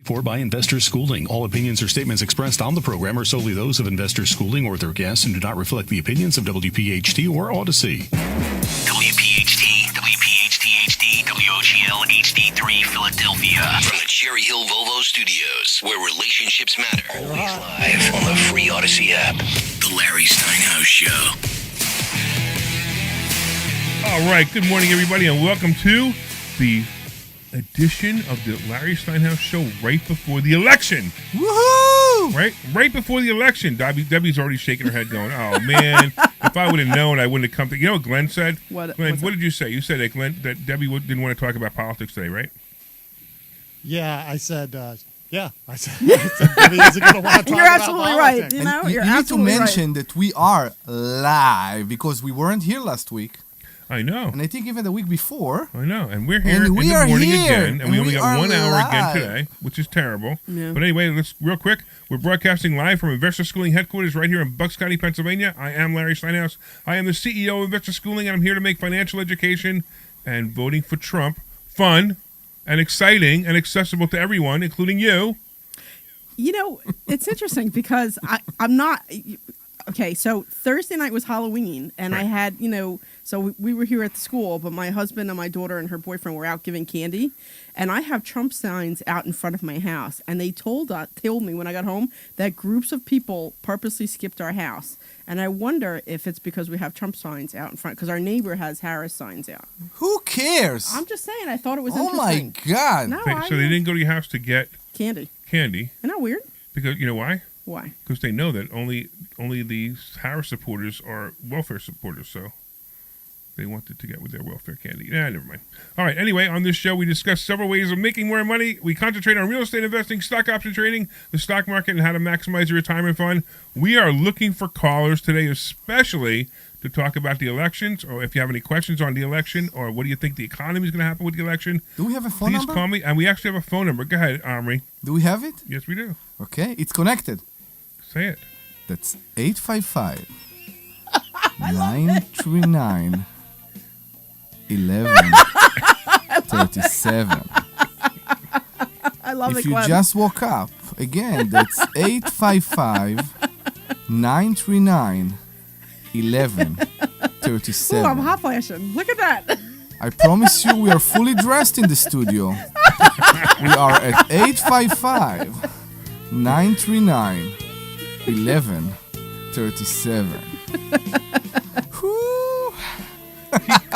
For by Investor Schooling. All opinions or statements expressed on the program are solely those of Investor Schooling or their guests and do not reflect the opinions of WPHT or Odyssey. WPHT, WPHT-HD, WOGL HD3 Philadelphia. From the Cherry Hill Volvo Studios, where relationships matter. Always live on the free Odyssey app. The Larry Steinhouse Show. All right, good morning, everybody, and welcome to the edition of the Larry Steinhouse Show right before the election. Woohoo! Right before the election. Debbie's already shaking her head going, oh, man, if I would have known, I wouldn't have come to... You know what Glenn said? Glenn, what did you say? You said that Debbie didn't want to talk about politics today, right? Yeah, I said Debbie isn't going to want to talk You're absolutely about right. politics. You know, you need to mention that we are live because we weren't here last week. I know. And I think even the week before. I know. And we're here and we in the are morning here, again. And we only got 1 hour live. again today, which is terrible. Yeah. But anyway, let's real quick. We're broadcasting live from Investor Schooling headquarters right here in Bucks County, Pennsylvania. I am Larry Steinhouse. I am the CEO of Investor Schooling, and I'm here to make financial education and voting for Trump fun and exciting and accessible to everyone, including you. You know, it's interesting because I'm not... Okay, so Thursday night was Halloween, and Right. I had, so we were here at the school, but my husband and my daughter and her boyfriend were out giving candy, and I have Trump signs out in front of my house, and they told me when I got home that groups of people purposely skipped our house, and I wonder if it's because we have Trump signs out in front, because our neighbor has Harris signs out. Who cares? I'm just saying, I thought it was oh interesting. my God. No, So they didn't go to your house to get Candy. candy Isn't that weird? because, you know why? Why? Because they know that only the Harris supporters are welfare supporters, so they wanted to get with their welfare candy. Never mind. All right, anyway, on this show, we discuss several ways of making more money. We concentrate on real estate investing, stock option trading, the stock market, and how to maximize your retirement fund. We are looking for callers today, especially to talk about the elections, or if you have any questions on the election, or what do you think the economy is going to happen with the election. Do we have a phone Please number? call me, and we actually have a phone number. Go ahead, Omri. Do we have it? Yes, we do. Okay, it's connected. Say it. That's 855 939 1137. I love If it, you Glenn. just woke up, again, that's 855 939 1137. Oh, I'm hot flashing. Look at that. I promise you we are fully dressed in the studio. We are at 855 939 1137.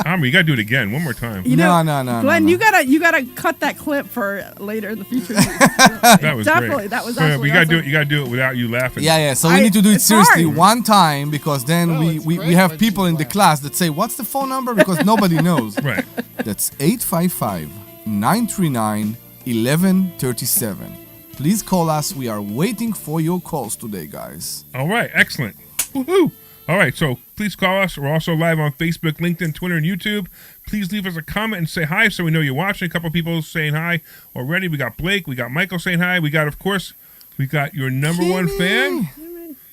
Omri, you got to do it again. One more time. No. Glenn, you gotta cut that clip for later in the future. That was Definitely, great. that was Yeah, absolutely you got to do it. awesome. You got to do it without you laughing. Yeah. So we need to do it it's seriously hard. one time because then No, it's we great have when people she's in the laughing. class that say, what's the phone number? Because nobody knows. Right. That's 855 939 1137. Please call us. We are waiting for your calls today, guys. All right. Excellent. Woohoo. All right. So please call us. We're also live on Facebook, LinkedIn, Twitter, and YouTube. Please leave us a comment and say hi so we know you're watching. A couple people saying hi already. We got Blake. We got Michael saying hi. We got your number one fan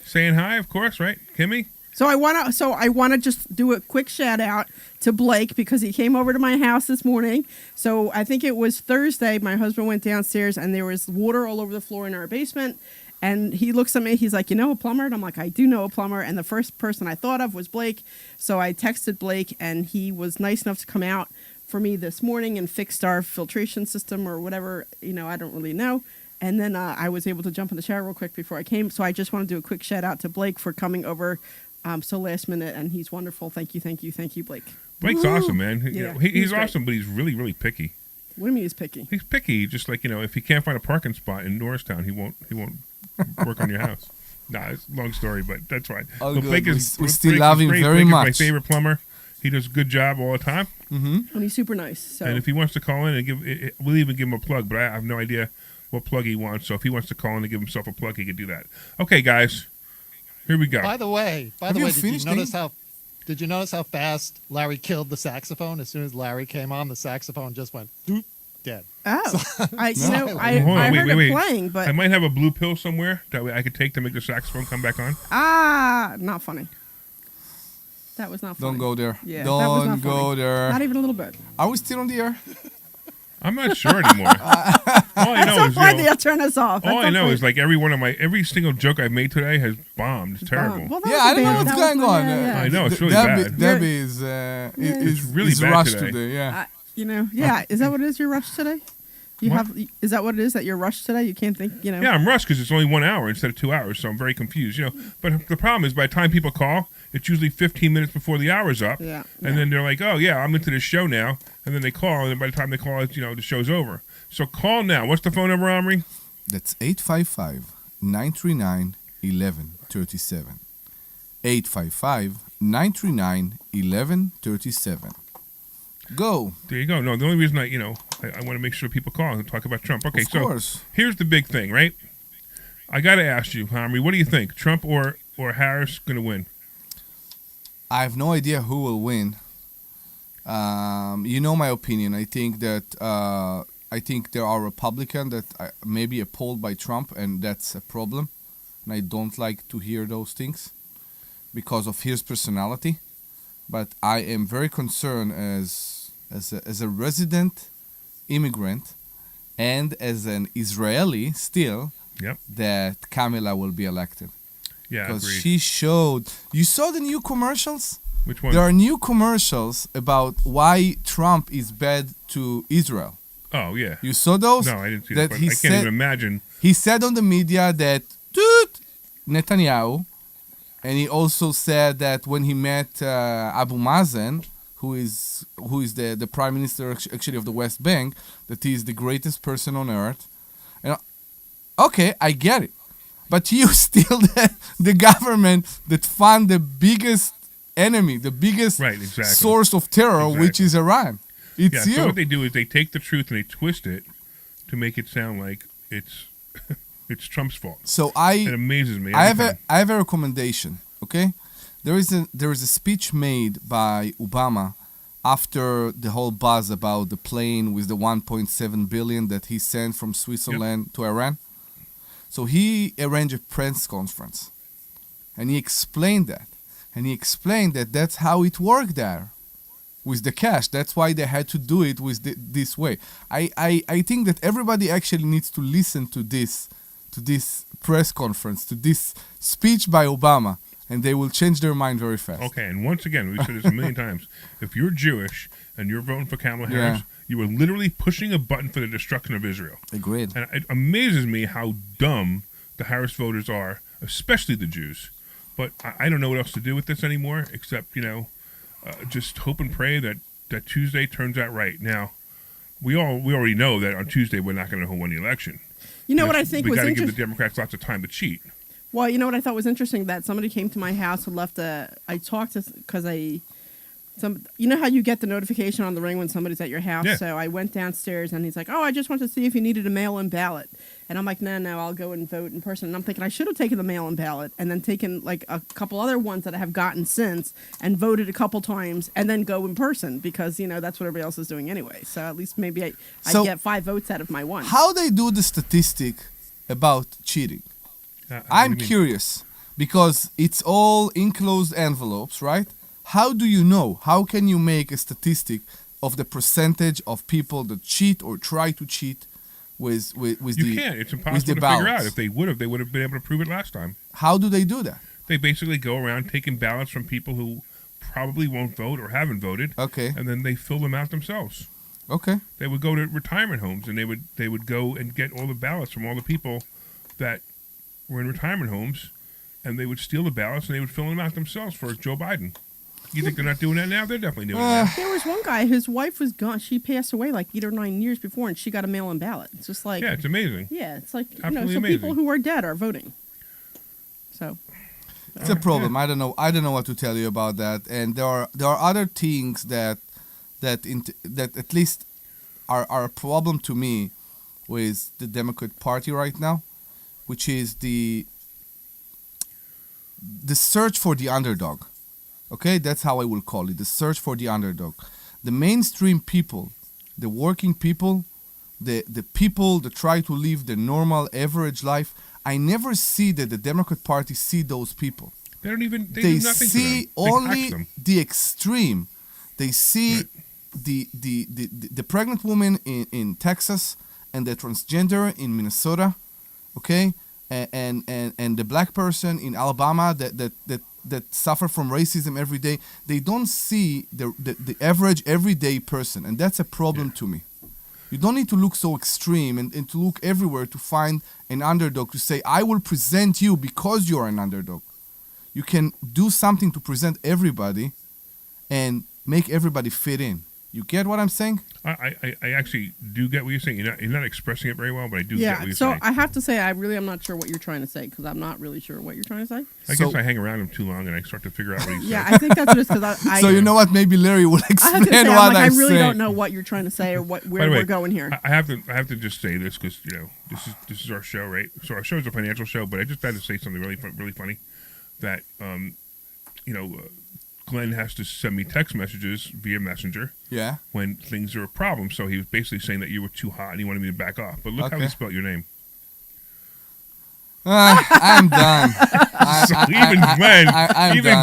saying hi, of course, right? Kimmy? So I wanna just do a quick shout out to Blake because he came over to my house this morning. So I think it was Thursday. My husband went downstairs and there was water all over the floor in our basement. And he looks at me, he's like, you know a plumber? And I'm like, I do know a plumber. And the first person I thought of was Blake. So I texted Blake, and he was nice enough to come out for me this morning and fixed our filtration system or whatever, I don't really know. And then I was able to jump in the shower real quick before I came. So I just want to do a quick shout out to Blake for coming over so last minute. And he's wonderful. Thank you, Blake. Blake's awesome, man. Yeah, He's he's great. awesome, but he's really, really picky. What do you mean he's picky? He's picky. Just like, if he can't find a parking spot in Norristown, he won't work on your house. Nah, it's a long story, but that's fine. Oh, But good. Blake We Blake still is love him great. very Blake much. is my favorite plumber. He does a good job all the time. And he's super nice. So And if he wants to call in and we'll even give him a plug, but I have no idea what plug he wants. So if he wants to call in and give himself a plug, he can do that. Okay, guys, here we go. By the way, you did you finished notice it? Did you notice how fast Larry killed the saxophone? As soon as Larry came on, the saxophone just went doop, dead. Oh, I Hold on, heard wait, it wait. playing, but I might have a blue pill somewhere that way I could take to make the saxophone come back on. not funny. That was not funny. Don't go there. Yeah, that was Don't not go funny. there. Not even a little bit. Are we still on the air? I'm not sure anymore. All I know So is, far, you know, they'll turn us off. all That's I know okay. is like every single joke I've made today has bombed. It's terrible. Well, that Yeah, was I a don't know bad- what's that was going my- on. yeah. I know, it's really Debbie, bad. Debbie is It's really is bad rushed today. today. Yeah. You know, yeah. Is that what it is? You're rushed today. You What? have? Is that what it is that you're rushed today? You can't think. You know. Yeah, I'm rushed because it's only 1 hour instead of 2 hours, so I'm very confused. You know, but the problem is by the time people call, it's usually 15 minutes before the hour's up. Yeah. And then they're like, "Oh yeah, I'm into this show now," and then they call, and then by the time they call, it's, you know, the show's over. So call now. What's the phone number, Omri? That's 855-939-1137. 855-939-1137. Go. There you go. No, the only reason I want to make sure people call and talk about Trump. Okay, Of so course. here's the big thing, right? I got to ask you, Omri, what do you think? Trump or Harris going to win? I have no idea who will win. You know my opinion. I think that there are Republicans that may be appalled by Trump, and that's a problem. And I don't like to hear those things because of his personality. But I am very concerned as a resident immigrant and as an Israeli still Yep. that Kamala will be elected. Yeah, Because agreed. she showed. You saw the new commercials? Which one? There are new commercials about why Trump is bad to Israel. Oh, yeah. You saw those? No, I didn't see That that. But he I can't said- even imagine. He said on the media that Toot Netanyahu, and he also said that when he met Abu Mazen, who is the prime minister actually of the West Bank, that he is the greatest person on earth. And okay, I get it, but you still the government that fund the biggest enemy, the biggest Right, exactly. source of terror, which Exactly. is Iran. It's Yeah, you. so what they do is they take the truth and they twist it to make it sound like it's it's Trump's fault. So It amazes me. I every time. have a recommendation. Okay, there is a speech made by Obama after the whole buzz about the plane with the 1.7 billion that he sent from Switzerland to Iran. So he arranged a press conference, and he explained that, that's how it worked there with the cash. That's why they had to do it with this way. I think that everybody actually needs to listen to this press conference, to this speech by Obama, and they will change their mind very fast. Okay, and once again, we've said this a million times. If you're Jewish and you're voting for Kamala Harris, you are literally pushing a button for the destruction of Israel. Agreed. And it amazes me how dumb the Harris voters are, especially the Jews. But I don't know what else to do with this anymore, except, just hope and pray that Tuesday turns out right. Now, we already know that on Tuesday we're not going to win the election. You know what I think we was got to give the interesting? Democrats lots of time to cheat. Well, you know what I thought was interesting, that somebody came to my house and left I talked to, because you know how you get the notification on the ring when somebody's at your house? Yeah. So I went downstairs and he's like, "Oh, I just want to see if you needed a mail-in ballot." And I'm like, no, I'll go and vote in person. And I'm thinking I should have taken the mail-in ballot and then taken like a couple other ones that I have gotten since and voted a couple times and then go in person, because, that's what everybody else is doing anyway. So at least maybe I So- get 5 votes out of my one. How they do the statistic about cheating? What I'm do you mean? curious because it's all enclosed envelopes, right? How do you know? How can you make a statistic of the percentage of people that cheat or try to cheat with You can't. It's impossible to figure ballots? out. If they would have been able to prove it last time. How do they do that? They basically go around taking ballots from people who probably won't vote or haven't voted, Okay. and then they fill them out themselves. Okay. They would go to retirement homes and they would go and get all the ballots from all the people that were in retirement homes, and they would steal the ballots and they would fill them out themselves for Joe Biden. You think they're not doing that now? They're definitely doing that. There was one guy, his wife was gone. She passed away like 8 or 9 years before, and she got a mail-in ballot. It's just like, Yeah, it's amazing. it's like, Absolutely so amazing. people who are dead are voting. So, It's a problem. I don't know what to tell you about that. And there are other things that at least are a problem to me with the Democrat Party right now, which is the search for the underdog. Okay, that's how I will call it, the search for the underdog. The mainstream people, the working people, the people that try to live the normal, average life, I never see that the Democrat Party see those people. They do nothing They to them. see They only tax them. the extreme. They see Right. the pregnant woman in Texas and the transgender in Minnesota, okay, and the black person in Alabama that suffer from racism every day, they don't see the average everyday person, and that's a problem to me. You don't need to look so extreme and to look everywhere to find an underdog to say, I will present you because you're an underdog. You can do something to present everybody and make everybody fit in. You get what I'm saying? I actually do get what you're saying. You're not expressing it very well, but I do get what you're so saying. I have to say, I'm not sure what you're trying to say because I'm not really sure what you're trying to say. I guess I hang around him too long and I start to figure out what he's saying. Yeah, I think that's just because I. So you know what? Maybe Larry will I have explain to say, what I I'm really saying. don't know what you're trying to say or where By the way, we're going here. I have to just say this because this is our show, right? So our show is a financial show, but I just had to say something really funny that Glenn has to send me text messages via Messenger. Yeah. When things are a problem. So he was basically saying that you were too hot and he wanted me to back off. But look how he spelled your name. I'm done.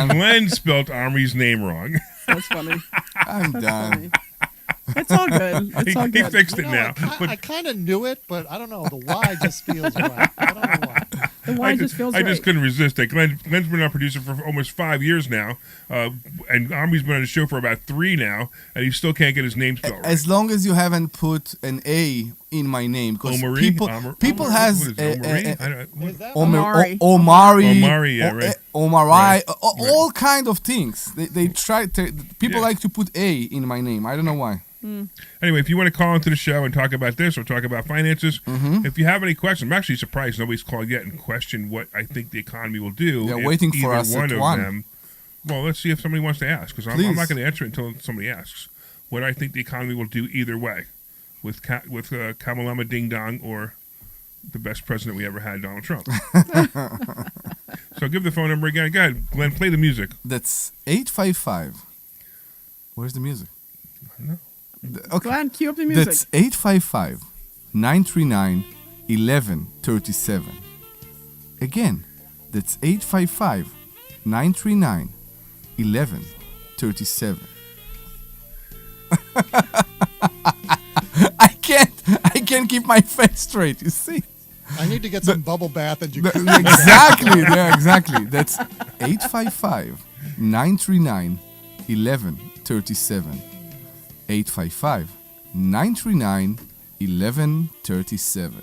Glenn spelled Omri's name wrong. That's funny. I'm done. Funny. It's all good. It's all He good. fixed it now. I kind of knew it, but I don't know. The Y just feels right. I don't know why. The wine just feels I right. just couldn't resist it. Glenn's been our producer for almost 5 years now, and Omri's been on the show for about 3 now, and he still can't get his name spelled right. As long as you haven't put an A in my name, because people has Omari, yeah, right. Omari, all kind of things. They try to. People like to put A in my name. I don't know why. Anyway, if you want to call into the show and talk about this or talk about finances, if you have any questions, I'm actually surprised nobody's called yet and questioned what I think the economy will do. They're waiting for us at 1. Well, let's see if somebody wants to ask, because I'm not going to answer it until somebody asks what I think the economy will do either way, with Kamalama Ding Dong or the best president we ever had, Donald Trump. So give the phone number again. Go ahead, Glenn, play the music. That's 855. Where's the music? No. Go ahead, cue up the music. That's 855-939-1137. Again, that's 855-939-1137. I can't keep my face straight, you see? I need to get some bubble bath and jacuzzi. Exactly, yeah, exactly. That's 855-939-1137. 855-939-1137.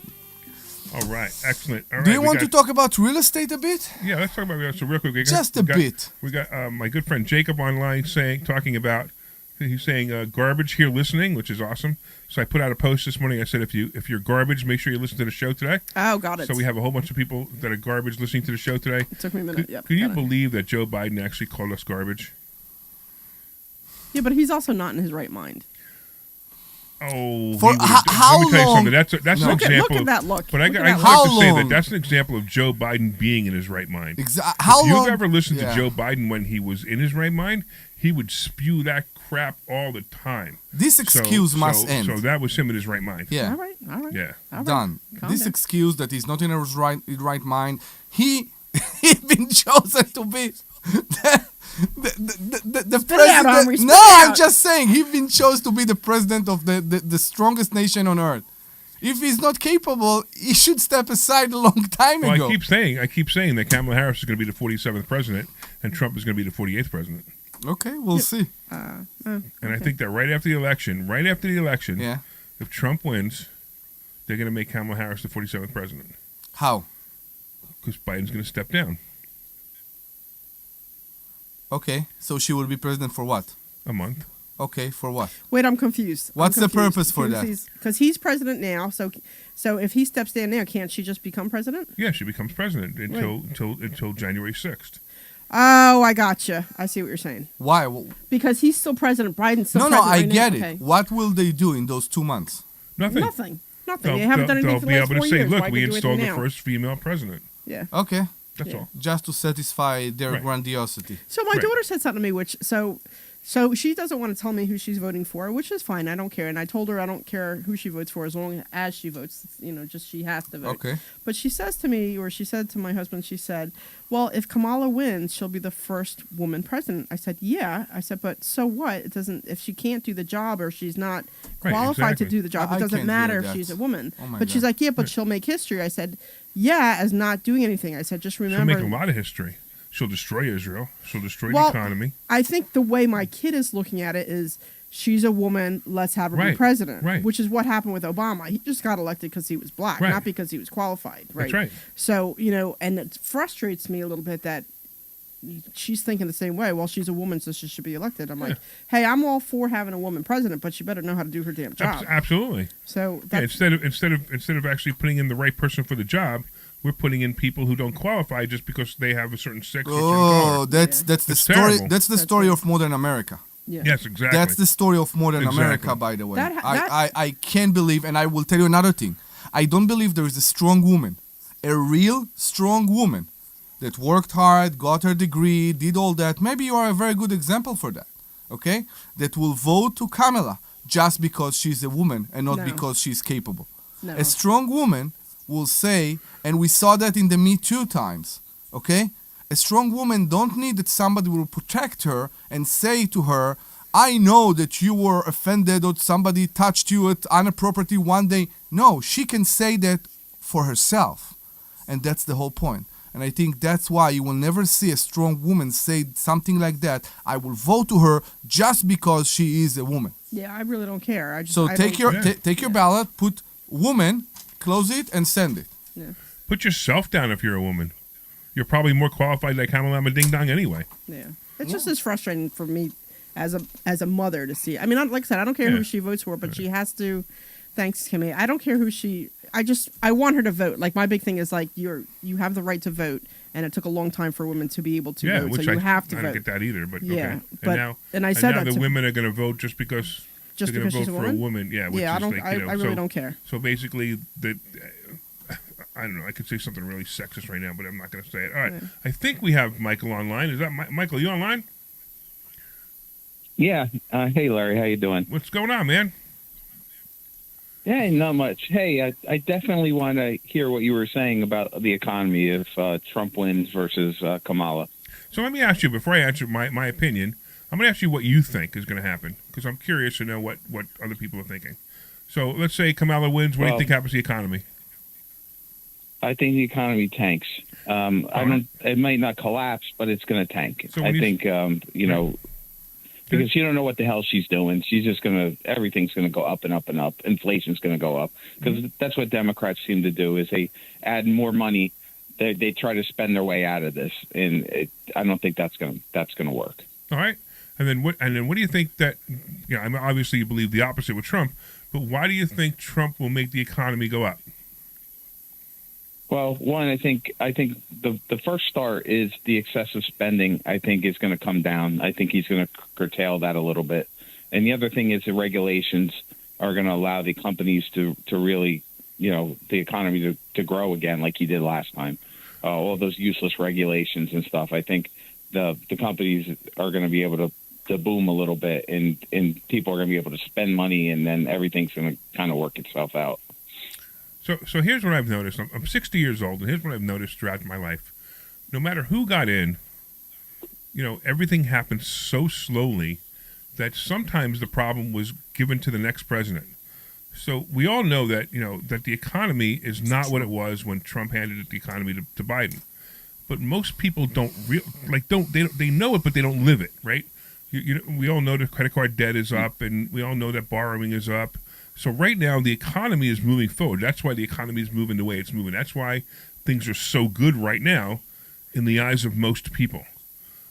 All right, excellent. All right, Do you want to talk about real estate a bit? Yeah, let's talk about real estate real quick. Just a bit. We got my good friend Jacob online talking about. He's saying garbage here listening, which is awesome. So I put out a post this morning. I said if you're garbage, make sure you listen to the show today. Oh, got it. So we have a whole bunch of people that are garbage listening to the show today. It took me a minute. Can you believe that Joe Biden actually called us garbage? Yeah, but he's also not in his right mind. Oh, For how let me tell you long? something. That's an Look example. at that look. But Look at I'd that like look. to say How that long? that's an example of Joe Biden being in his right mind. If How long? you've ever listened Yeah. to Joe Biden when he was in his right mind, he would spew that crap all the time. This excuse must end. So that was him in his right mind. Yeah. All right. Yeah. All right. Done. Calm This down. excuse that he's not in his right mind. He been chosen to be the Spit it out, Omri, president. spit No, it I'm out. just saying he been chosen to be the president of the strongest nation on earth. If he's not capable, he should step aside a long time Well, ago. I keep saying that Kamala Harris is going to be the 47th president and Trump is going to be the 48th president. Okay, we'll see. And I think that right after the election, Yeah. if Trump wins, they're going to make Kamala Harris the 47th president How? because Biden's going to step down Okay, so she will be president for what? a month. Okay, for what? Wait, I'm confused. What's the purpose for that? Because he's president now, so if he steps down now, can't she just become president? Yeah, she becomes president until January 6th. Oh, I gotcha. I see what you're saying. Why? Because he's still president. Biden's still No, president. I right now. get it. Okay. What will they do in those 2 months? Nothing. They haven't done anything for the They'll last be able 4 to say, years. look, Why we would do installed the anything now? first female president. Yeah. Okay, That's Yeah. all. just to satisfy their Right. grandiosity. So my Right. daughter said something to me, which so So she doesn't want to tell me who she's voting for, which is fine. I don't care. And I told her I don't care who she votes for as long as she votes. Just she has to vote. Okay. But she says to me, or she said to my husband, she said, well, if Kamala wins, she'll be the first woman president. I said, yeah. I said, but so what? It doesn't, if she can't do the job or she's not qualified to do the job, I it doesn't can't matter do if that. she's a woman. Oh my but she's God. like, yeah, but she'll make history. I said, yeah, as not doing anything. I said, just She'll remember. make a lot of history. She'll destroy Israel. She'll destroy Well, the economy. I think the way my kid is looking at it is she's a woman, let's have her be Right, president, right. which is what happened with Obama. He just got elected because he was black, Right. not because he was qualified. Right. That's right. So, and it frustrates me a little bit that she's thinking the same way. Well, she's a woman, so she should be elected. I'm like, hey, I'm all for having a woman president, but she better know how to do her damn job. Absolutely. So Yeah, that's, instead of actually putting in the right person for the job, we're putting in people who don't qualify just because they have a certain sex or certain Oh, color. that's the It's story. terrible. That's the That's story right. of modern America. yeah. Yes, exactly. That's the story of modern Exactly. America, by the way. That- I can't believe, and I will tell you another thing. I don't believe there is a strong woman, a real strong woman that worked hard, got her degree, did all that. Maybe you are a very good example for that, okay? That will vote to Kamala just because she's a woman and not No. because she's capable. No. A strong woman will say, and we saw that in the Me Too times, okay? A strong woman don't need that somebody will protect her and say to her, I know that you were offended or somebody touched you at inappropriately one day. No, she can say that for herself. And that's the whole point. And I think that's why you will never see a strong woman say something like that. I will vote to her just because she is a woman. Yeah, I really don't care. I just, So I take don't- your take your ballot, put woman, close it, and send it. Put yourself down if you're a woman. You're probably more qualified like Kamala Ding Dong anyway. Yeah, it's just as frustrating for me as a mother to see. I mean, like I said, I don't care Yeah. who she votes for, but she has to. Thanks, Kimmy. I don't care who she. I want her to vote. Like my big thing is like you have the right to vote, and it took a long time for women to be able to vote, which so you have to I don't vote. get that either. But Yeah, okay. but- and I and said now that the to- women are going to vote just because Just they're going because to she's vote a for a woman? woman. Yeah, which Yeah, I is don't. like, I really don't care. So basically, I don't know. I could say something really sexist right now, but I'm not going to say it. All right. Yeah. I think we have Michael online. Is that Michael? You online? Yeah. Hey, Larry. How you doing? What's going on, man? Yeah, not much. Hey, I definitely want to hear what you were saying about the economy if Trump wins versus Kamala. So let me ask you, before I answer my opinion, I'm going to ask you what you think is going to happen, because I'm curious to know what other people are thinking. So let's say Kamala wins. What do you Well- think happens to the economy? I think the economy tanks. I don't. It might not collapse, but it's going to tank. So I when you- think because you don't know what the hell she's doing. She's just going to. Everything's going to go up and up and up. Inflation's going to go up because that's what Democrats seem to do. Is they add more money. They try to spend their way out of this, and I don't think that's going to work. All right. And then what do you think that, I mean, obviously you believe the opposite with Trump, but why do you think Trump will make the economy go up? Well, one, I think the first start is the excessive spending. I think is going to come down. I think he's going to curtail that a little bit. And the other thing is the regulations are going to allow the companies to really, the economy to grow again like he did last time. All those useless regulations and stuff. I think the companies are going to be able to boom a little bit, and people are going to be able to spend money, and then everything's going to kind of work itself out. So here's what I've noticed. I'm 60 years old, and here's what I've noticed throughout my life. No matter who got in, everything happened so slowly that sometimes the problem was given to the next president. So we all know that, that the economy is not what it was when Trump handed the economy to Biden. But most people don't they know it, but they don't live it, right? We all know that credit card debt is up, and we all know that borrowing is up. So right now, the economy is moving forward. That's why the economy is moving the way it's moving. That's why things are so good right now in the eyes of most people.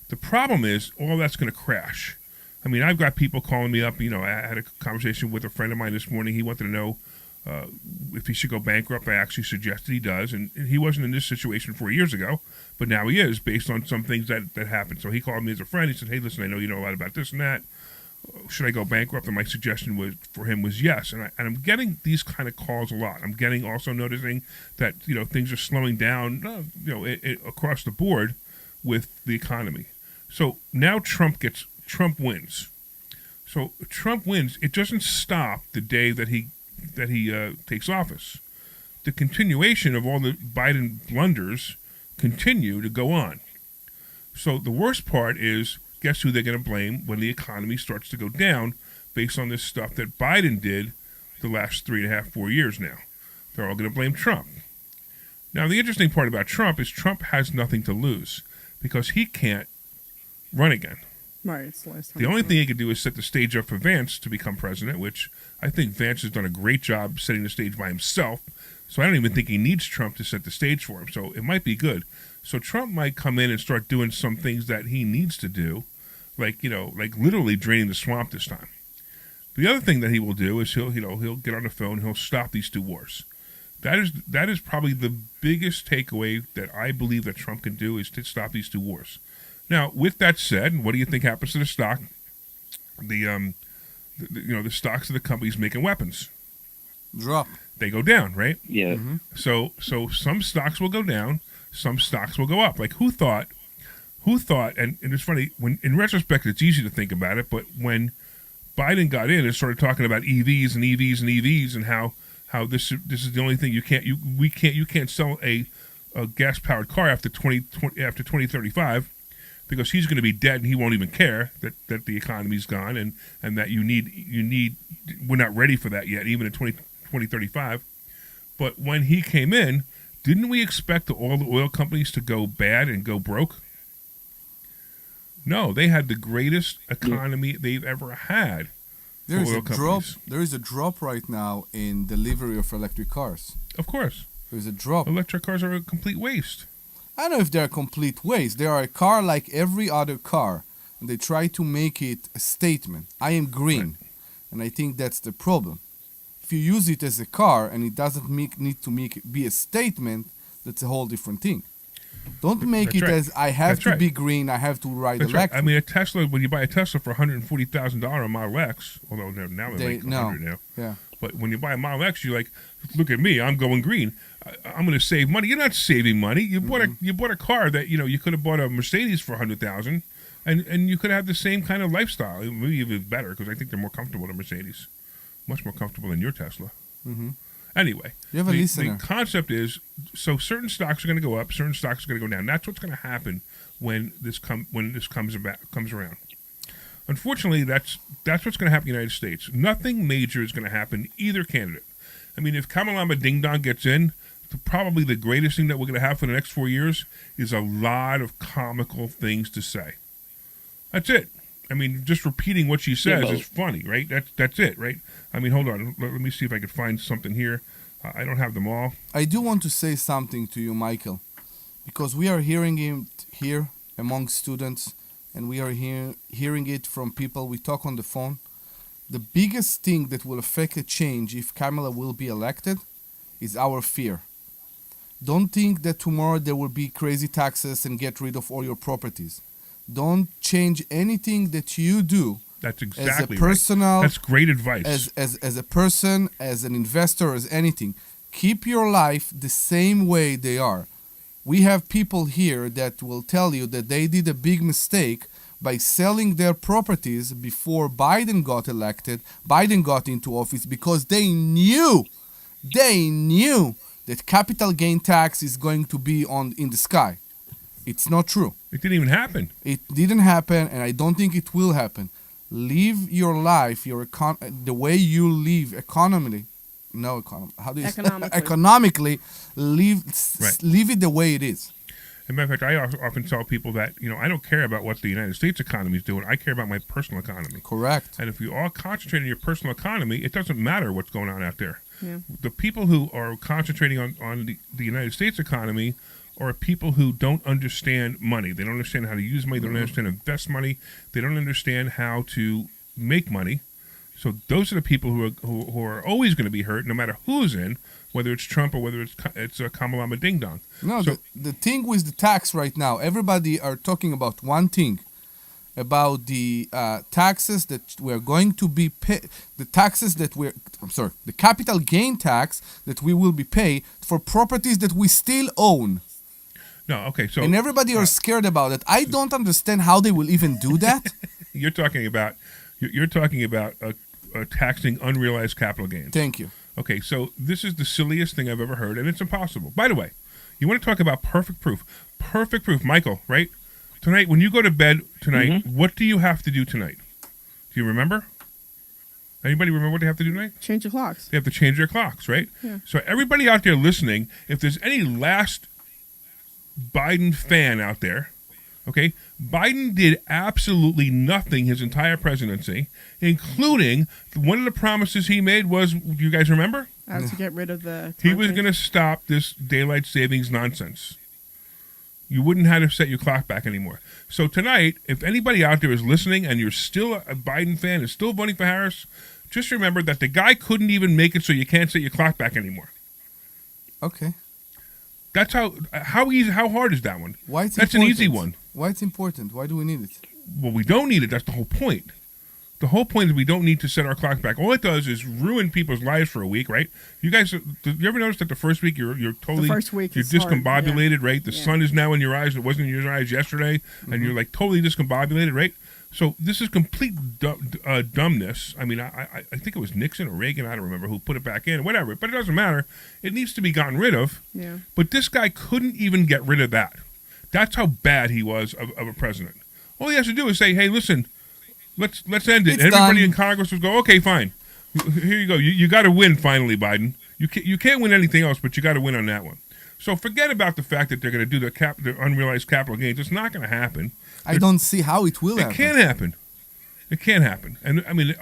The problem is all that's going to crash. I mean, I've got people calling me up. I had a conversation with a friend of mine this morning. He wanted to know if he should go bankrupt. I actually suggested he does. And he wasn't in this situation 4 years ago, but now he is based on some things that happened. So he called me as a friend. He said, hey, listen, I know you know a lot about this and that. Should I go bankrupt? And my suggestion for him was yes. And I'm getting these kind of calls a lot. I'm getting also noticing that, things are slowing down, across the board with the economy. So now Trump gets Trump wins. So Trump wins. It doesn't stop the day that he takes office. The continuation of all the Biden blunders continue to go on. So the worst part is, guess who they're going to blame when the economy starts to go down based on this stuff that Biden did the last 3.5, 4 years now. They're all going to blame Trump. Now, the interesting part about Trump is Trump has nothing to lose because he can't run again. Right. It's the last time. The only thing he could do is set the stage up for Vance to become president, which I think Vance has done a great job setting the stage by himself. So I don't even think he needs Trump to set the stage for him. So it might be good. So Trump might come in and start doing some things that he needs to do, like literally draining the swamp this time. The other thing that he will do is he'll get on the phone and he'll stop these two wars. That is probably the biggest takeaway that I believe that Trump can do is to stop these two wars. Now, with that said, what do you think happens to the stock? The stocks of the companies making weapons Drop. they go down, right? Yeah. So some stocks will go down, some stocks will go up. Like who thought, and it's funny, when in retrospect it's easy to think about it, but when Biden got in and started talking about EVs and how this is the only thing you can't sell a gas powered car after 2035 because he's going to be dead and he won't even care that the economy's gone and that we're not ready for that yet, even in 2035. But when he came in, didn't we expect all the oil companies to go bad and go broke? No, they had the greatest economy they've ever had. There is oil a drop. companies. There is a drop right now in delivery of electric cars. Of course. There is a drop. Electric cars are a complete waste. I don't know if they're a complete waste. They are a car like every other car, and they try to make it a statement. I am green, and I think that's the problem. If you use it as a car and it doesn't need to be a statement, that's a whole different thing. Don't make That's it right. as I have That's to right. be green, I have to ride That's right. electric. I mean, a Tesla, when you buy a Tesla for $140,000 Model X, although now they're like $100 now. Yeah. But when you buy a Model X, you're like, look at me, I'm going green. I'm going to save money. You're not saving money. You bought a car that you could have bought a Mercedes for $100,000, and you could have the same kind of lifestyle, maybe even better because I think they're more comfortable than Mercedes, much more comfortable than your Tesla. Mm-hmm. Anyway, You have a listener. the concept is so certain stocks are going to go up, certain stocks are going to go down. That's what's going to happen when this comes around. Unfortunately, that's what's going to happen in the United States. Nothing major is going to happen either candidate. I mean, if Kamalama Ding Dong gets in, probably the greatest thing that we're going to have for the next 4 years is a lot of comical things to say. That's it. I mean, just repeating what she says is funny, right? That's it, right? I mean, hold on. Let me see if I can find something here. I don't have them all. I do want to say something to you, Michael, because we are hearing it here among students, and we are hearing it from people we talk on the phone. The biggest thing that will affect a change if Kamala will be elected is our fear. Don't think that tomorrow there will be crazy taxes and get rid of all your properties. Don't change anything that you do. That's exactly as a personal, right. That's great advice. As a person, as an investor, as anything. Keep your life the same way they are. We have people here that will tell you that they did a big mistake by selling their properties before Biden got elected, Biden got into office, because they knew that capital gain tax is going to be in the sky. It's not true. It didn't even happen. It didn't happen, and I don't think it will happen. Live your life, the way you live economically. How do you economically live it the way it is. As a matter of fact, I often tell people that I don't care about what the United States economy is doing. I care about my personal economy. Correct. And if you all concentrate on your personal economy, it doesn't matter what's going on out there. Yeah. The people who are concentrating on the United States economy are people who don't understand money. They don't understand how to use money. They don't understand how to invest money. They don't understand how to make money. So those are the people who are always going to be hurt, no matter who's in, whether it's Trump or whether it's Kamalama Ding Dong. No, so, the thing with the tax right now, everybody are talking about one thing, about the taxes that we're going to be paid, the capital gain tax that we will be paid for properties that we still own. No, okay, so... And everybody are scared about it. I don't understand how they will even do that. You're talking about taxing unrealized capital gains. Thank you. Okay, so this is the silliest thing I've ever heard, and it's impossible. By the way, you want to talk about perfect proof? Perfect proof, Michael. Right? Tonight, when you go to bed tonight, what do you have to do tonight? Do you remember? Anybody remember what they have to do tonight? Change the clocks. They have to change their clocks, right? Yeah. So everybody out there listening, if there's any last Biden fan out there, okay, Biden did absolutely nothing his entire presidency, including one of the promises he made was, do you guys remember? To get rid of the. He was going to stop this daylight savings nonsense. You wouldn't have to set your clock back anymore. So tonight, if anybody out there is listening and you're still a Biden fan and still voting for Harris, just remember that the guy couldn't even make it so you can't set your clock back anymore. Okay. That's how hard is that one? Why it's That's important? an easy one. Why it's important? Why do we need it? Well, we don't need it. That's the whole point. The whole point is we don't need to set our clock back. All it does is ruin people's lives for a week, right? You guys, you ever notice that the first week you're totally, The first week you're is hard, discombobulated, yeah. right? The Yeah. sun is now in your eyes. It wasn't in your eyes yesterday, and you're like totally discombobulated, right? So this is complete dumbness. I mean, I think it was Nixon or Reagan, I don't remember, who put it back in, whatever. But it doesn't matter. It needs to be gotten rid of. Yeah. But this guy couldn't even get rid of that. That's how bad he was of a president. All he has to do is say, hey, listen, let's end it. It's Everybody done. in Congress would go, okay, fine. Here you go. You got to win finally, Biden. You can't win anything else, but you got to win on that one. So forget about the fact that they're going to do the unrealized capital gains. It's not going to happen. I don't see how it will It happen. can't happen. It can't happen. And I mean,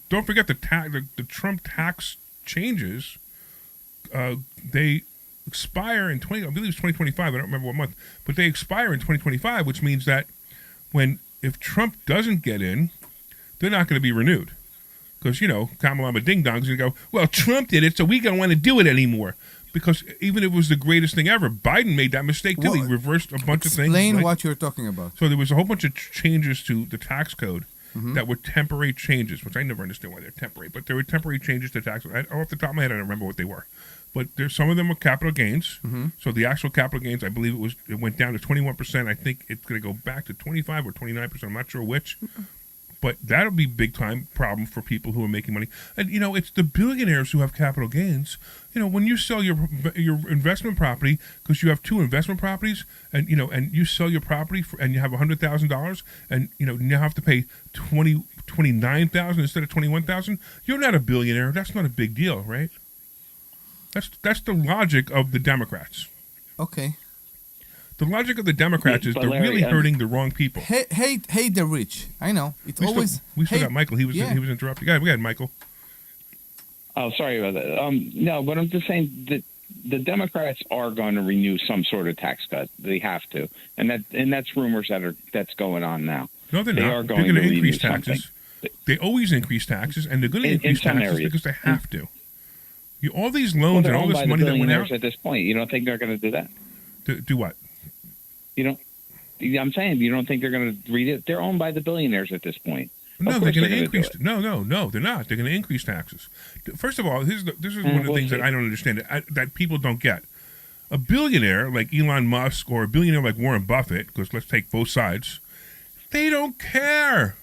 don't forget the Trump tax changes. They expire in I believe it's 2025. I don't remember what month, but they expire in 2025, which means that if Trump doesn't get in, they're not going to be renewed. Because, Kamala Ding Dong's going to go, well, Trump did it, so we don't want to do it anymore. Because even if it was the greatest thing ever, Biden made that mistake too. He reversed a bunch of things. Explain right? what you're talking about. So there was a whole bunch of changes to the tax code that were temporary changes, which I never understand why they're temporary. But there were temporary changes to tax code. Off the top of my head, I don't remember what they were. But some of them were capital gains. So the actual capital gains, I believe it went down to 21%. I think it's going to go back to 25 or 29%. I'm not sure which. But that'll be big time problem for people who are making money. And it's the billionaires who have capital gains. When you sell your investment property, because you have two investment properties, and and you sell your property and you have $100,000, and you now have to pay $29,000 instead of $21,000. You're not a billionaire. That's not a big deal, right? That's the logic of the Democrats. Okay. The logic of the Democrats is But they're Larry, really hurting the wrong people. Hate the rich. I know. It's We always. still got Michael. He was interrupted. We got Michael. Oh, sorry about that. No, but I'm just saying that the Democrats are going to renew some sort of tax cut. They have to, and that's rumors that's going on now. No, they're They not. are They're going going to to increase renew taxes. They always increase taxes, and they're going to In increase some taxes areas. because they have to. All these Well, loans they're and all owned this by the money that went billionaires out. at this point. You don't think they're going to do that? Do what? I'm saying you don't think they're going to read it. They're owned by the billionaires at this point. No, Of they're course going to do increase. it. No, they're not. They're going to increase taxes. First of all, this is one of the we'll things see. that I don't understand that people don't get. A billionaire like Elon Musk or a billionaire like Warren Buffett, because let's take both sides, they don't care.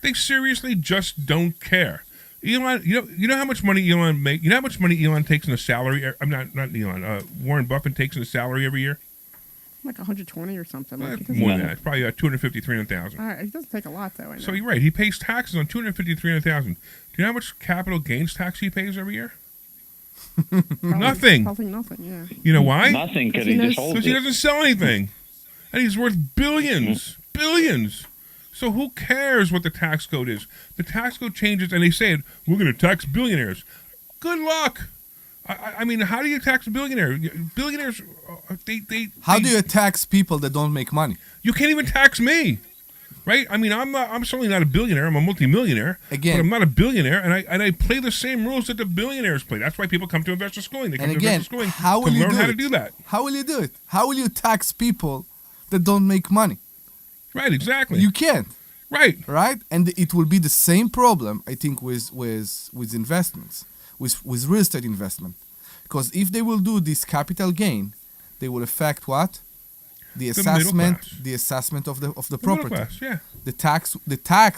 They seriously just don't care. Elon, you know how much money Elon make? You know how much money Elon takes in a salary? I'm not Elon. Warren Buffett takes in a salary every year. Like 120 or something. Well, Like, it's more than that. It's probably 250, 300,000. All right, it doesn't take a lot though. I know. So you're right. He pays taxes on 250, 300,000. Do you know how much capital gains tax he pays every year? Nothing. Probably nothing. Yeah. You know why? Nothing because Because he he just knows- holds Because he it. doesn't sell anything, and he's worth billions, billions. So who cares what the tax code is? The tax code changes, and they say we're going to tax billionaires. Good luck. I mean, how do you tax a billionaire? Billionaires, How do you tax people that don't make money? You can't even tax me, right? I mean, I'm certainly not a billionaire. I'm a multimillionaire. Again. But I'm not a billionaire, and I play the same rules that the billionaires play. That's why people come to investor schooling. They come And to again, investor schooling how to will you learn do how it? to do that. How will you do it? How will you tax people that don't make money? Right, exactly. You can't, right. right? And it will be the same problem, I think, with investments, with real estate investment. Because if they will do this capital gain, they will affect what? the The middle assessment, class. the assessment of the The middle property, class, yeah. the tax,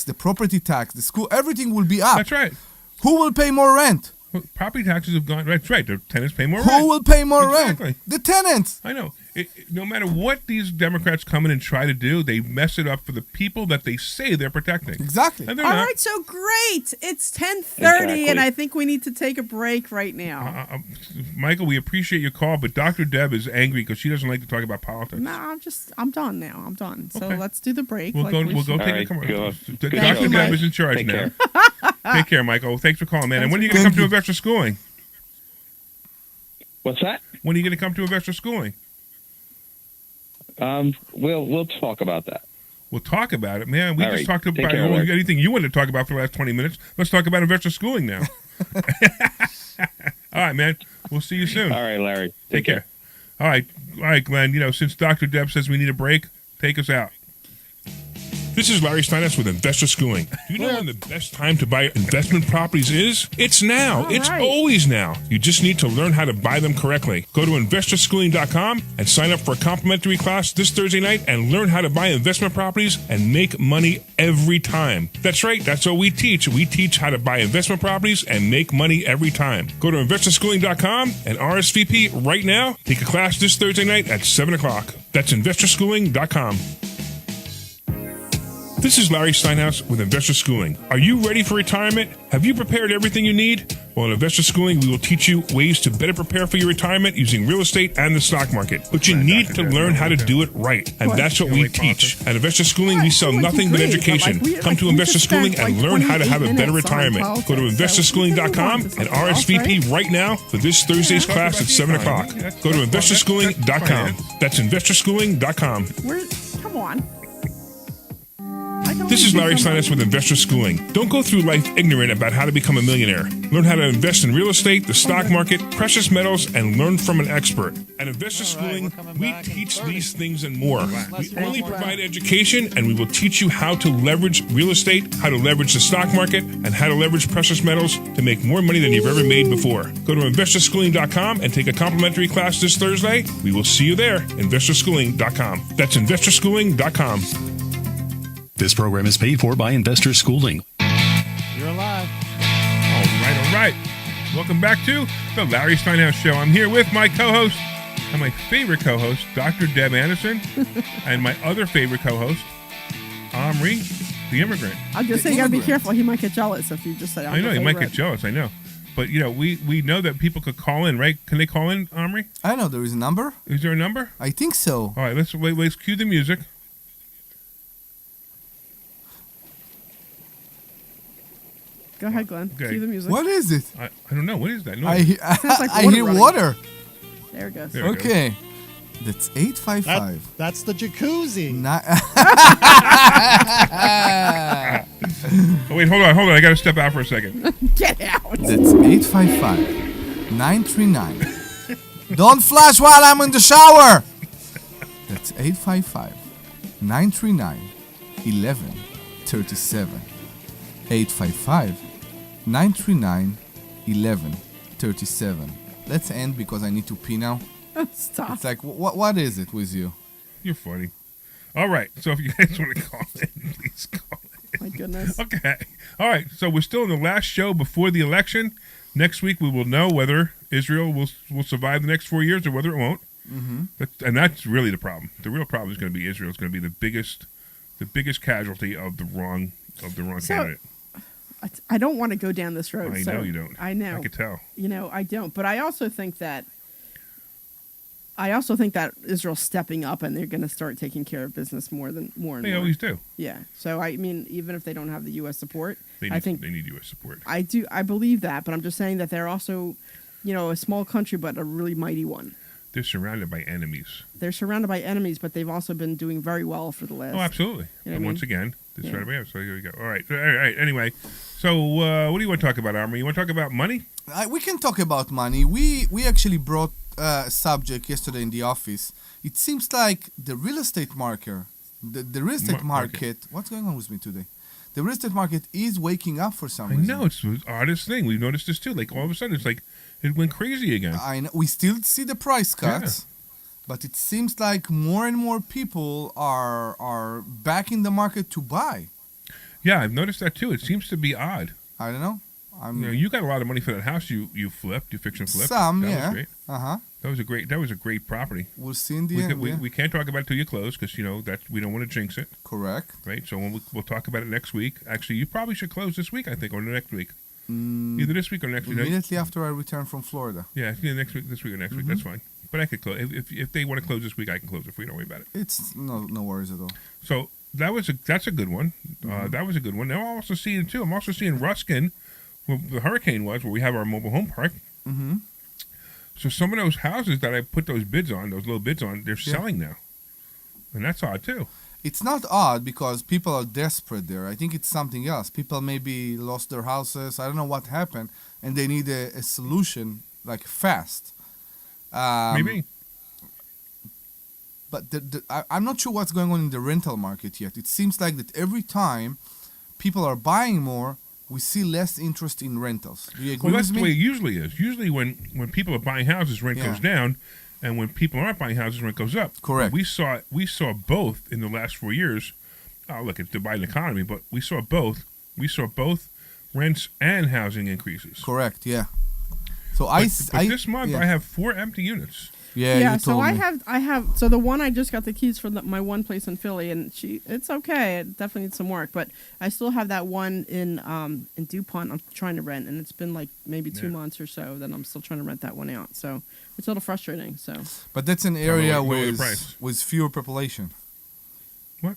the property tax, the school, everything will be up. That's right. Who will pay more rent? Well, property taxes have gone. That's right. The tenants pay more Who rent. will pay more Exactly. rent? The tenants. I know. No matter what these Democrats come in and try to do, they mess it up for the people that they say they're protecting. Exactly. And they're All not. right, so great. It's 10:30, Exactly. and I think we need to take a break right now. Michael, we appreciate your call, but Dr. Deb is angry because she doesn't like to talk about politics. No, I'm done now. I'm done. So Okay. let's do the break. We'll go. we We'll go should- take a right, commercial. good Dr. show, Deb Mike. is in charge Take now. care. Take care, Michael. Thanks for calling, man. And when are you going to Thank come to you. investor schooling? What's that? When are you going to come to investor schooling? We'll talk about that. We'll talk about it, man. We All just right. talked Take about care, Larry. anything you wanted to talk about for the last 20 minutes. Let's talk about investor schooling now. All right, man. We'll see you soon. All right, Larry. Take care. All right, Glenn. Since Dr. Deb says we need a break, take us out. This is Larry Steinhouse with Investor Schooling. Do you know when the best time to buy investment properties is? It's now. All It's right. always now. You just need to learn how to buy them correctly. Go to investorschooling.com and sign up for a complimentary class this Thursday night and learn how to buy investment properties and make money every time. That's right. That's what we teach. We teach how to buy investment properties and make money every time. Go to investorschooling.com and RSVP right now. Take a class this Thursday night at 7 o'clock. That's investorschooling.com. This is Larry Steinhouse with Investor Schooling. Are you ready for retirement? Have you prepared everything you need? Well, in Investor Schooling, we will teach you ways to better prepare for your retirement using real estate and the stock market. But you need to learn how to do it right. And that's what we teach. At Investor Schooling, we sell nothing but education. Come to Investor Schooling and learn how to have a better retirement. Go to investorschooling.com and RSVP right now for this Thursday's class at 7 o'clock. Go to investorschooling.com. That's investorschooling.com. Come on. This is Larry Steinhouse with Investor Schooling. Don't go through life ignorant about how to become a millionaire. Learn how to invest in real estate, the stock market, precious metals, and learn from an expert. At Investor Schooling, we teach these things and more. We only provide education, and we will teach you how to leverage real estate, how to leverage the stock market, and how to leverage precious metals to make more money than you've ever made before. Go to investorschooling.com and take a complimentary class this Thursday. We will see you there. Investorschooling.com. That's investorschooling.com. This program is paid for by Investor Schooling. You're alive. All right. Welcome back to the Larry Steinhouse Show. I'm here with my co-host and my favorite co-host, Dr. Deb Anderson, and my other favorite co-host, Omri, the immigrant. I'm just saying, you gotta be careful. He might get jealous if you just say, I know, he might get jealous, I know. But, we know that people could call in, right? Can they call in, Omri? I know there is a number. Is there a number? I think so. All right, let's cue the music. Go ahead, Glenn. Okay. Cue the music. What is it? I don't know. What is that noise? like I water hear running. water. There it goes. There it goes. Okay. That's 855. That's the jacuzzi. Oh, wait, hold on. I got to step out for a second. Get out. That's 855-939. Don't flash while I'm in the shower. That's 855-939-1137. 855-939-1137. Let's end because I need to pee now. Stop. It's like, what is it with you? You're funny. All right. So if you guys want to call in, please call in. My goodness. Okay. All right. So we're still in the last show before the election. Next week we will know whether Israel will survive the next 4 years or whether it won't. Mm-hmm. And that's really the problem. The real problem is going to be Israel is going to be the biggest casualty of the wrong candidate. I don't want to go down this road. I so know you don't. I know. I could tell. I don't. But I also think that Israel's stepping up and they're going to start taking care of business more and more. They always do. Yeah. So I mean, even if they don't have the U.S. support, I think they need U.S. support. I do. I believe that, but I'm just saying that they're also, a small country, but a really mighty one. They're surrounded by enemies. They're surrounded by enemies, but they've also been doing very well for the last. Oh, absolutely. You know And what I once mean? again, they're Yeah. surrounded by enemies. So here we go. All right. Anyway, so what do you want to talk about, Armory? You want to talk about money? We can talk about money. We actually brought a subject yesterday in the office. It seems like the real estate market, the real estate market. What's going on with me today? The real estate market is waking up for some reason. I know, it's the oddest thing. We've noticed this too. Like all of a sudden, it's like it went crazy again. I know. We still see the price cuts, but it seems like more and more people are back in the market to buy. Yeah, I've noticed that too. It seems to be odd. I don't know. You got a lot of money for that house you flipped, you fix and flipped. Some, that yeah. Was great. Uh-huh. That was a great property. We'll see in the end. We can't talk about it till you close because we don't want to jinx it. Correct. Right. So we'll talk about it next week. Actually, you probably should close this week, I think, or next week. Either this week or next week. Immediately after I return from Florida. Yeah, next week, this week or next week. That's fine. But I could close if they want to close this week. I can close it for you. Don't worry about it. It's no worries at all. So that's a good one. That was a good one. Now I'm also seeing too. I'm also seeing Ruskin, where the hurricane was, where we have our mobile home park. Mm-hmm. So some of those houses that I put those low bids on, they're selling now, and that's odd too. It's not odd because people are desperate there. I think it's something else. People maybe lost their houses. I don't know what happened, and they need a solution like fast. Maybe. But I'm not sure what's going on in the rental market yet. It seems like that every time people are buying more, we see less interest in rentals. Do you agree Well, that's with the me? way it usually is. Usually when people are buying houses, rent goes down, and when people aren't buying houses, rent goes up. Correct. We saw both in the last 4 years. Oh, look, it's the Biden economy, but we saw both. We saw both rents and housing increases. Correct. Yeah. So But this month I have 4 empty units. Yeah. You so told I me. have so the one I just got the keys for my one place in Philly, and it's okay. It definitely needs some work, but I still have that one in DuPont. I'm trying to rent, and it's been like maybe 2 months or so that I'm still trying to rent that one out. So it's a little frustrating. So, But that's an area lower the price. with fewer population. What?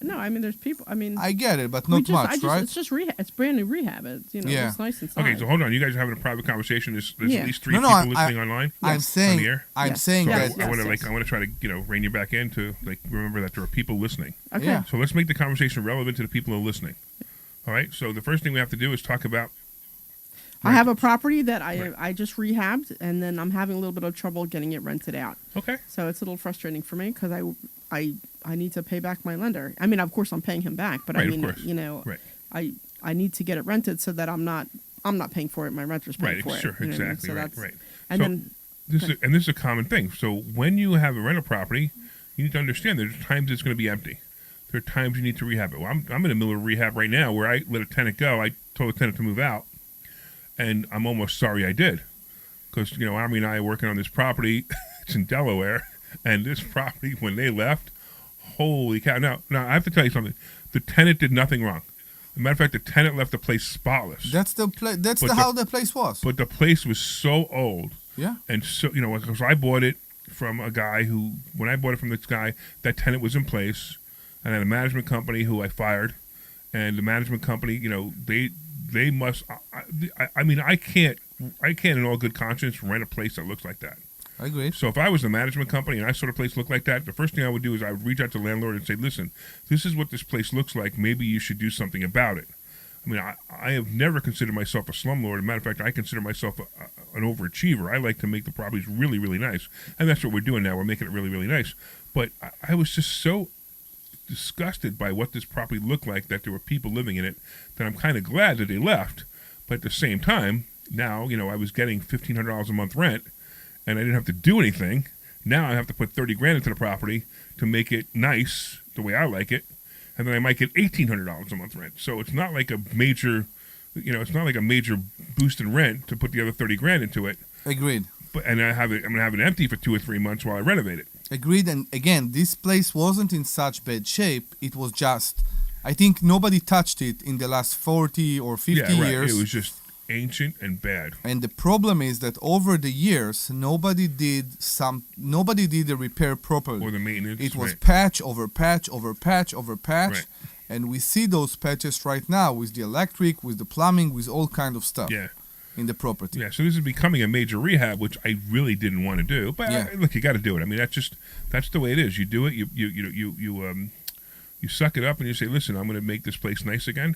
no, I mean there's people. I mean I get it, but not much, right? It's just rehab. It's brand new rehab. It's it's nice inside. Okay, so hold on. You guys are having a private conversation. There's at least 3 No, people I- listening online. I'm saying, On the air? I'm Yes. saying Yes, that I want to yes. I want to try to rein you back in to remember that there are people listening. Okay. Yeah. So let's make the conversation relevant to the people who are listening. All right. So the first thing we have to do is talk about. I have a property that I just rehabbed, and then I'm having a little bit of trouble getting it rented out. Okay. So it's a little frustrating for me because I need to pay back my lender. I mean, of course, I'm paying him back, but Right, I of mean, course. Right. I need to get it rented so that I'm not paying for it. My renter's paying Right. for Sure. it. You know what I mean? Exactly. So Right. that's- Right. And So then this is a common thing. So when you have a rental property, you need to understand there's times it's going to be empty. There are times you need to rehab it. Well, I'm in the middle of rehab right now where I let a tenant go. I told the tenant to move out, and I'm almost sorry I did, because Omri and I are working on this property. It's in Delaware, and this property when they left, holy cow! Now I have to tell you something. The tenant did nothing wrong. As a matter of fact, the tenant left the place spotless. that's how the place was. But the place was so old. Yeah. And so, because I bought it from a guy who, when I bought it from this guy, that tenant was in place. And I had a management company who I fired. And the management company, they must, I mean, I can't in all good conscience rent a place that looks like that. I agree. So if I was the management company and I saw the place look like that, the first thing I would do is I would reach out to the landlord and say, listen, this is what this place looks like. Maybe you should do something about it. I mean, I have never considered myself a slumlord. As a matter of fact, I consider myself an overachiever. I like to make the properties really, really nice. And that's what we're doing now. We're making it really, really nice. But I was just so disgusted by what this property looked like, that there were people living in it, that I'm kind of glad that they left. But at the same time, now, I was getting $1,500 a month rent, and I didn't have to do anything. Now I have to put $30,000 into the property to make it nice the way I like it, and then I might get $1,800 a month rent. So it's not like a major, it's not like a major boost in rent to put the other $30,000 into it. Agreed. But I'm gonna have it empty for 2 or 3 months while I renovate it. Agreed. And again, this place wasn't in such bad shape. It was just, I think nobody touched it in the last 40 or 50 years. It was just ancient and bad. And the problem is that over the years, nobody did the repair properly. Or the maintenance. It was right. patch over patch over patch over patch. Right. And we see those patches right now with the electric, with the plumbing, with all kind of stuff in the property. Yeah, so this is becoming a major rehab, which I really didn't want to do. But look, you got to do it. I mean, that's the way it is. You do it. You suck it up and you say, listen, I'm going to make this place nice again.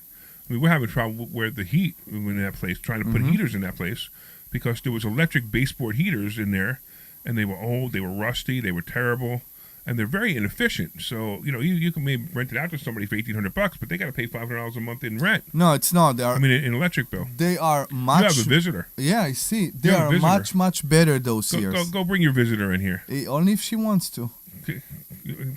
I mean, we're having trouble where the heat in that place, trying to put heaters in that place, because there was electric baseboard heaters in there, and they were old, they were rusty, they were terrible, and they're very inefficient. So you can maybe rent it out to somebody for $1,800, but they got to pay $500 a month in rent. No, it's not. They are. I mean, in electric bill. They are much. You have a visitor. Yeah, I see. They have a are visitor. much better those years. Go bring your visitor in here. Only if she wants to. Okay.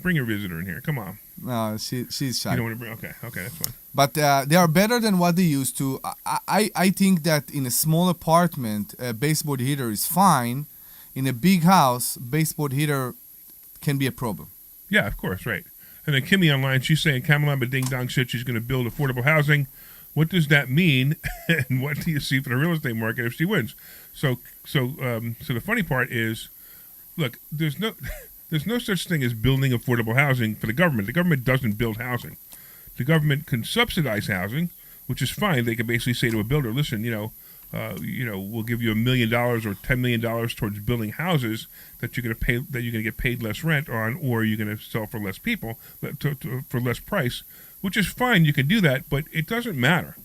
Bring your visitor in here. Come on. No, she's shy. You don't want to bring. Okay, that's fine. But they are better than what they used to. I think that in a small apartment, a baseboard heater is fine. In a big house, baseboard heater can be a problem. Yeah, of course, right. And then Kimmy online, she's saying Kamalama Ding Dong said she's going to build affordable housing. What does that mean? And what do you see for the real estate market if she wins? So the funny part is, look, there's no such thing as building affordable housing for the government. The government doesn't build housing. The government can subsidize housing, which is fine. They can basically say to a builder, listen, we'll give you $1 million or $10 million towards building houses that you're going to pay, that you're going to get paid less rent on, or you're going to sell for less people for less price, which is fine. You can do that, but it doesn't matter.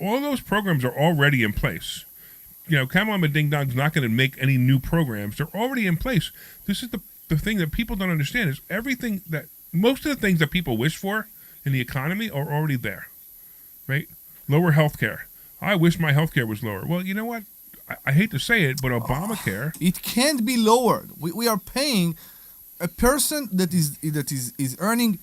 All those programs are already in place. Kamalama Ding Dong's not going to make any new programs. They're already in place. This is the thing that people don't understand is most of the things that people wish for in the economy are already there, right? Lower health care. I wish my health care was lower. Well, you know what? I hate to say it, but Obamacare... It can't be lowered. We are paying a person that is earning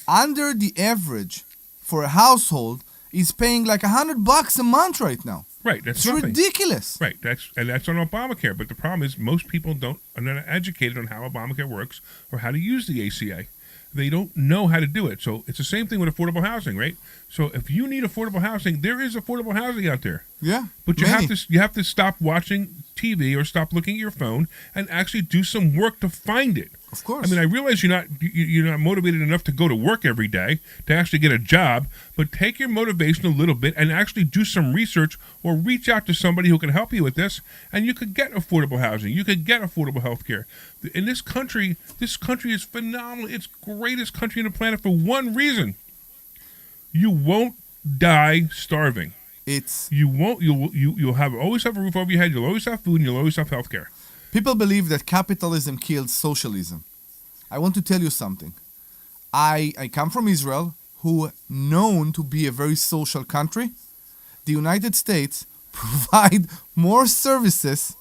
under the average for a household is paying like $100 a month right now. Right, that's it's nothing. Ridiculous. Right, that's on Obamacare. But the problem is most people are not educated on how Obamacare works or how to use the ACA. They don't know how to do it. So it's the same thing with affordable housing, right? So if you need affordable housing, there is affordable housing out there. Yeah, but you have to stop watching TV or stop looking at your phone and actually do some work to find it. Of course. I mean, I realize you're not motivated enough to go to work every day to actually get a job, but take your motivation a little bit and actually do some research or reach out to somebody who can help you with this, and you could get affordable housing. You could get affordable health care. In this country is phenomenal. It's the greatest country on the planet for one reason. You won't die starving. You'll always have a roof over your head, you'll always have food, and you'll always have health care. People believe that capitalism kills socialism. I want to tell you something. I come from Israel, who known to be a very social country. The United States provide more services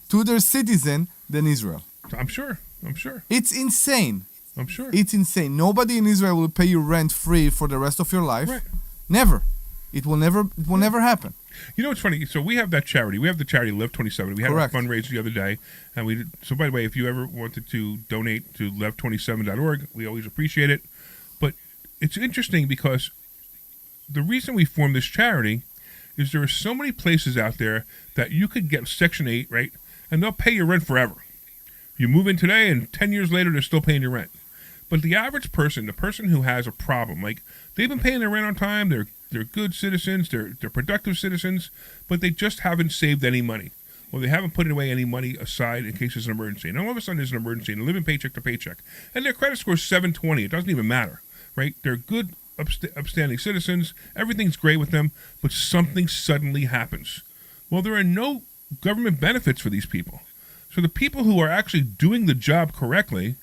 to their citizen than Israel. I'm sure. It's insane. I'm sure. It's insane. Nobody in Israel will pay you rent free for the rest of your life. Right. Never. It will never happen. You know what's funny? So we have that charity. We have the charity Live 27. We had Correct. a fundraiser the other day, and so by the way, if you ever wanted to donate to live27.org, we always appreciate it. But it's interesting because the reason we formed this charity is there are so many places out there that you could get Section 8, right? And they'll pay your rent forever. You move in today, and 10 years later, they're still paying your rent. But the average person, the person who has a problem, like they've been paying their rent on time, they're good citizens, they're productive citizens, but they just haven't saved any money. Well, they haven't put away any money aside in case there's an emergency. And all of a sudden there's an emergency, and they're living paycheck to paycheck. And their credit score is 720. It doesn't even matter, right? They're good, upstanding citizens. Everything's great with them, but something suddenly happens. Well, there are no government benefits for these people. So the people who are actually doing the job correctly,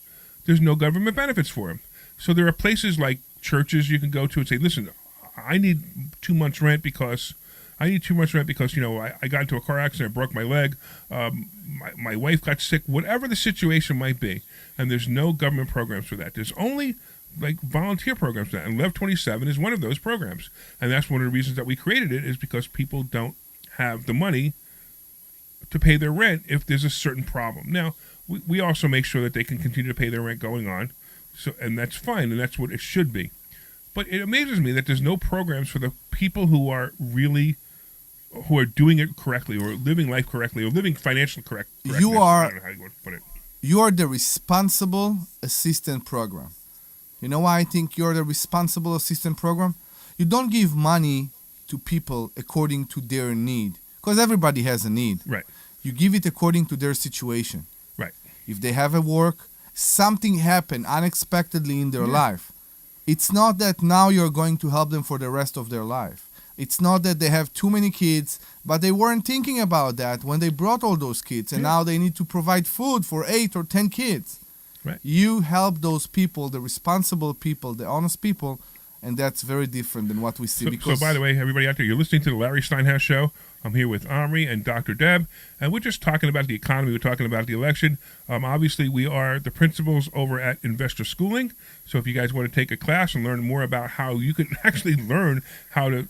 there's no government benefits for them. So there are places like churches you can go to and say, listen, I need 2 months rent because I got into a car accident, I broke my leg, my wife got sick, whatever the situation might be, and there's no government programs for that. There's only like volunteer programs for that, and Lev 27 is one of those programs, and that's one of the reasons that we created it is because people don't have the money to pay their rent if there's a certain problem. Now, we also make sure that they can continue to pay their rent going on, and that's fine, and that's what it should be. But it amazes me that there's no programs for the people who are doing it correctly, or living life correctly, or living financially correctly. I don't know how you want to put it. You are the responsible assistant program. You know why I think you're the responsible assistant program? You don't give money to people according to their need, because everybody has a need. Right. You give it according to their situation. Right. If they have a work, something happened unexpectedly in their life. It's not that now you're going to help them for the rest of their life. It's not that they have too many kids, but they weren't thinking about that when they brought all those kids, and now they need to provide food for 8 or 10 kids. Right. You help those people, the responsible people, the honest people, and that's very different than what we see. So by the way, everybody out there, you're listening to the Larry Steinhouse Show. I'm here with Omri and Dr. Deb, and we're just talking about the economy. We're talking about the election. Obviously, we are the principals over at Investor Schooling. So if you guys want to take a class and learn more about how you can actually learn how to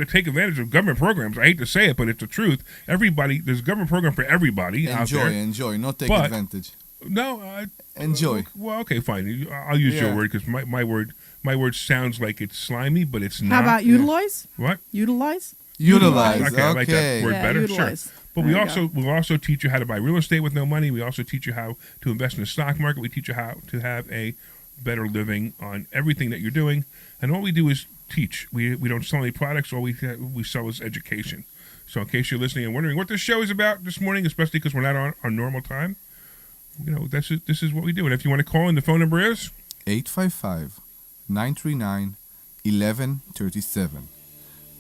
take advantage of government programs. I hate to say it, but it's the truth. There's a government program for everybody out there. Enjoy, not take But- advantage. No, Enjoy. Well, okay, fine. I'll use your Yeah. word because my word sounds like it's slimy, but it's not. How about utilize? What? Utilize? Utilize. Okay, I like that word Yeah, better. utilize. Sure. But we'll also teach you how to buy real estate with no money. We also teach you how to invest in the stock market. We teach you how to have a better living on everything that you're doing. And all we do is teach. We don't sell any products. All we sell is education. So in case you're listening and wondering what this show is about this morning, especially because we're not on our normal time, this is what we do. And if you want to call in, the phone number is 855-939-1137.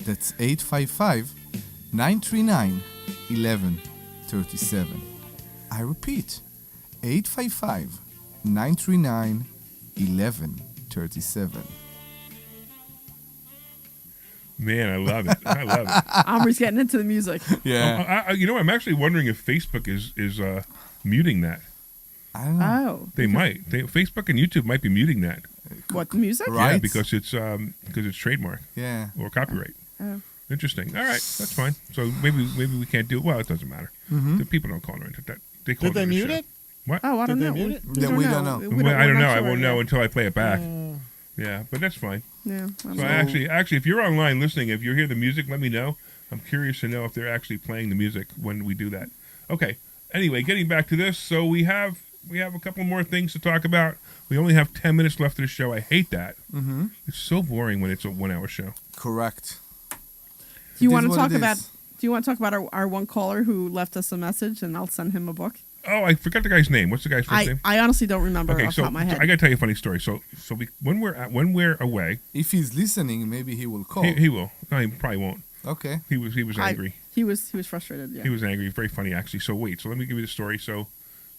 That's 855-939-1137. I repeat, 855-939-1137. man, I love it. I love it. Omri's getting into the music. Yeah. I'm actually wondering if Facebook is muting that. I don't know. Oh. They might. Facebook and YouTube might be muting that. What, the music? Right. Yeah, because it's trademark Yeah. or copyright. Oh. Interesting. All right, that's fine. So maybe we can't do it. Well, it doesn't matter. The people don't call it into that. They call Did they it mute show. it? What? Oh, I don't Did know. they mute it? We don't know. I don't know. I sure won't know yet. until I play it back. Yeah, but that's fine. Yeah. I don't So know. actually, if you're online listening, if you hear the music, let me know. I'm curious to know if they're actually playing the music when we do that. Okay. Anyway, getting back to this, so we have a couple more things to talk about. We only have 10 minutes left of the show. I hate that. Mm-hmm. It's so boring when it's a 1 hour show. Correct. Do you It want is to what talk it about? is. Do you want to talk about our one caller who left us a message, and I'll send him a book? Oh, I forgot the guy's name. What's the guy's first name? I honestly don't remember Okay, off so the top of my head. I got to tell you a funny story. So when we're away, If he's listening, maybe he will call. he will. No, he probably won't. Okay. He was angry. He was frustrated. Yeah. He was angry. Very funny, actually. So wait. So let me give you the story. So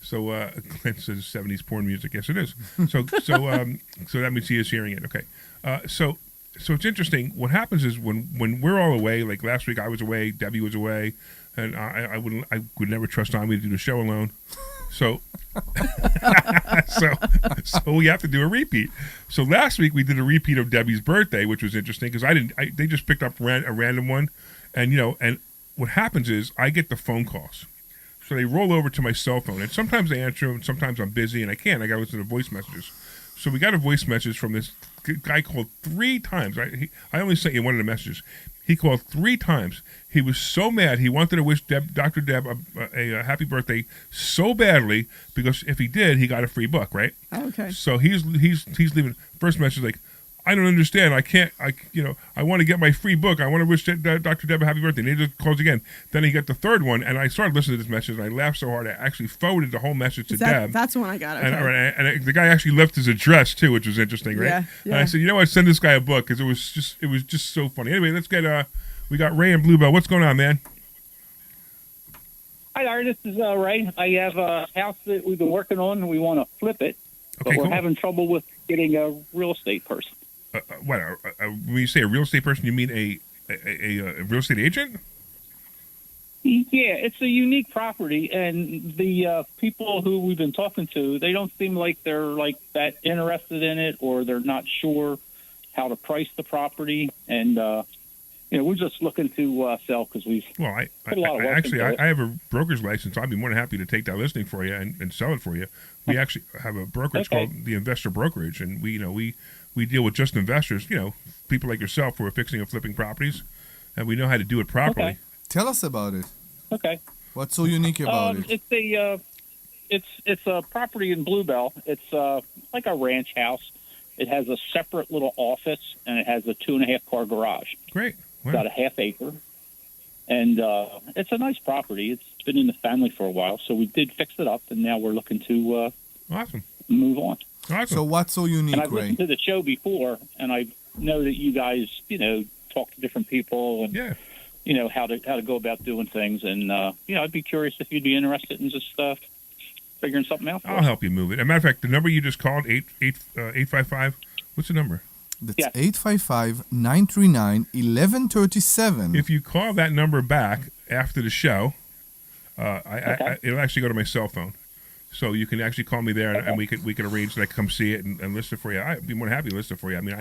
Clint says 70s porn music. Yes, it is. So that means he is hearing it. Okay. So it's interesting. What happens is when we're all away, like last week I was away, Debbie was away, and I would never trust Omri to do the show alone. So so we have to do a repeat. So last week we did a repeat of Debbie's birthday, which was interesting because they just picked up a random one, and and what happens is I get the phone calls. So they roll over to my cell phone, and sometimes I answer them, sometimes I'm busy and I can't. I got to listen to voice messages. So we got a voice message from this guy called 3 times. I only sent you one of the messages. He called 3 times. He was so mad. He wanted to wish Dr. Deb a happy birthday so badly because if he did, he got a free book, right? Oh, okay. So he's leaving. First message like, I don't understand. I can't. I want to get my free book. I want to wish Dr. Deb a happy birthday. And he just calls again. Then he got the third one, and I started listening to this message, and I laughed so hard I actually forwarded the whole message to Deb. That's the one I got. Okay. And the guy actually left his address too, which was interesting, right? Yeah, And I said, you know what, send this guy a book because it was just so funny. Anyway, let's get we got Ray and Bluebell. What's going on, man? Hi, Larry. This is Ray. I have a house that we've been working on, and we want to flip it, but Okay, we're cool. having trouble with getting a real estate person. When you say a real estate person, you mean a real estate agent? Yeah, it's a unique property, and the people who we've been talking to, they don't seem like they're like that interested in it, or they're not sure how to price the property, and we're just looking to sell because we've Well, put a lot of work actually, into it. I have a broker's license. I'd be more than happy to take that listing for you and sell it for you. We actually have a brokerage Okay. called the Investor Brokerage, and we deal with just investors, people like yourself who are fixing and flipping properties, and we know how to do it properly. Okay. Tell us about it. Okay. What's so unique about it? It's a property in Bluebell. It's like a ranch house. It has a separate little office, and it has a 2.5 car garage. Great. Wow. About a half acre, and it's a nice property. It's been in the family for a while, so we did fix it up, and now we're looking to Awesome. move on. Awesome. So what's so And unique, I've Ray? listened to the show before, and I know that you guys, talk to different people and yeah. how to go about doing things. And I'd be curious if you'd be interested in just figuring something out. I'll help you move it. As a matter of fact, the number you just called, 855, what's the number? That's Yeah. 855-939-1137. If you call that number back after the show, it'll actually go to my cell phone. So you can actually call me there, and we could arrange that I can come see it and list it for you. I'd be more than happy to list it for you. I mean,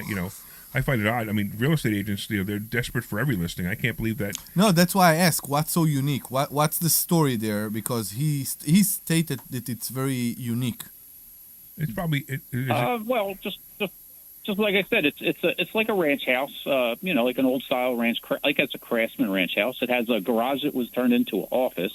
I find it odd. I mean, real estate agents, they're desperate for every listing. I can't believe that. No, that's why I ask. What's so unique? What's the story there? Because he stated that it's very unique. It's probably Well, just like I said, it's like a ranch house. Like an old style ranch, like it's a Craftsman ranch house. It has a garage that was turned into an office,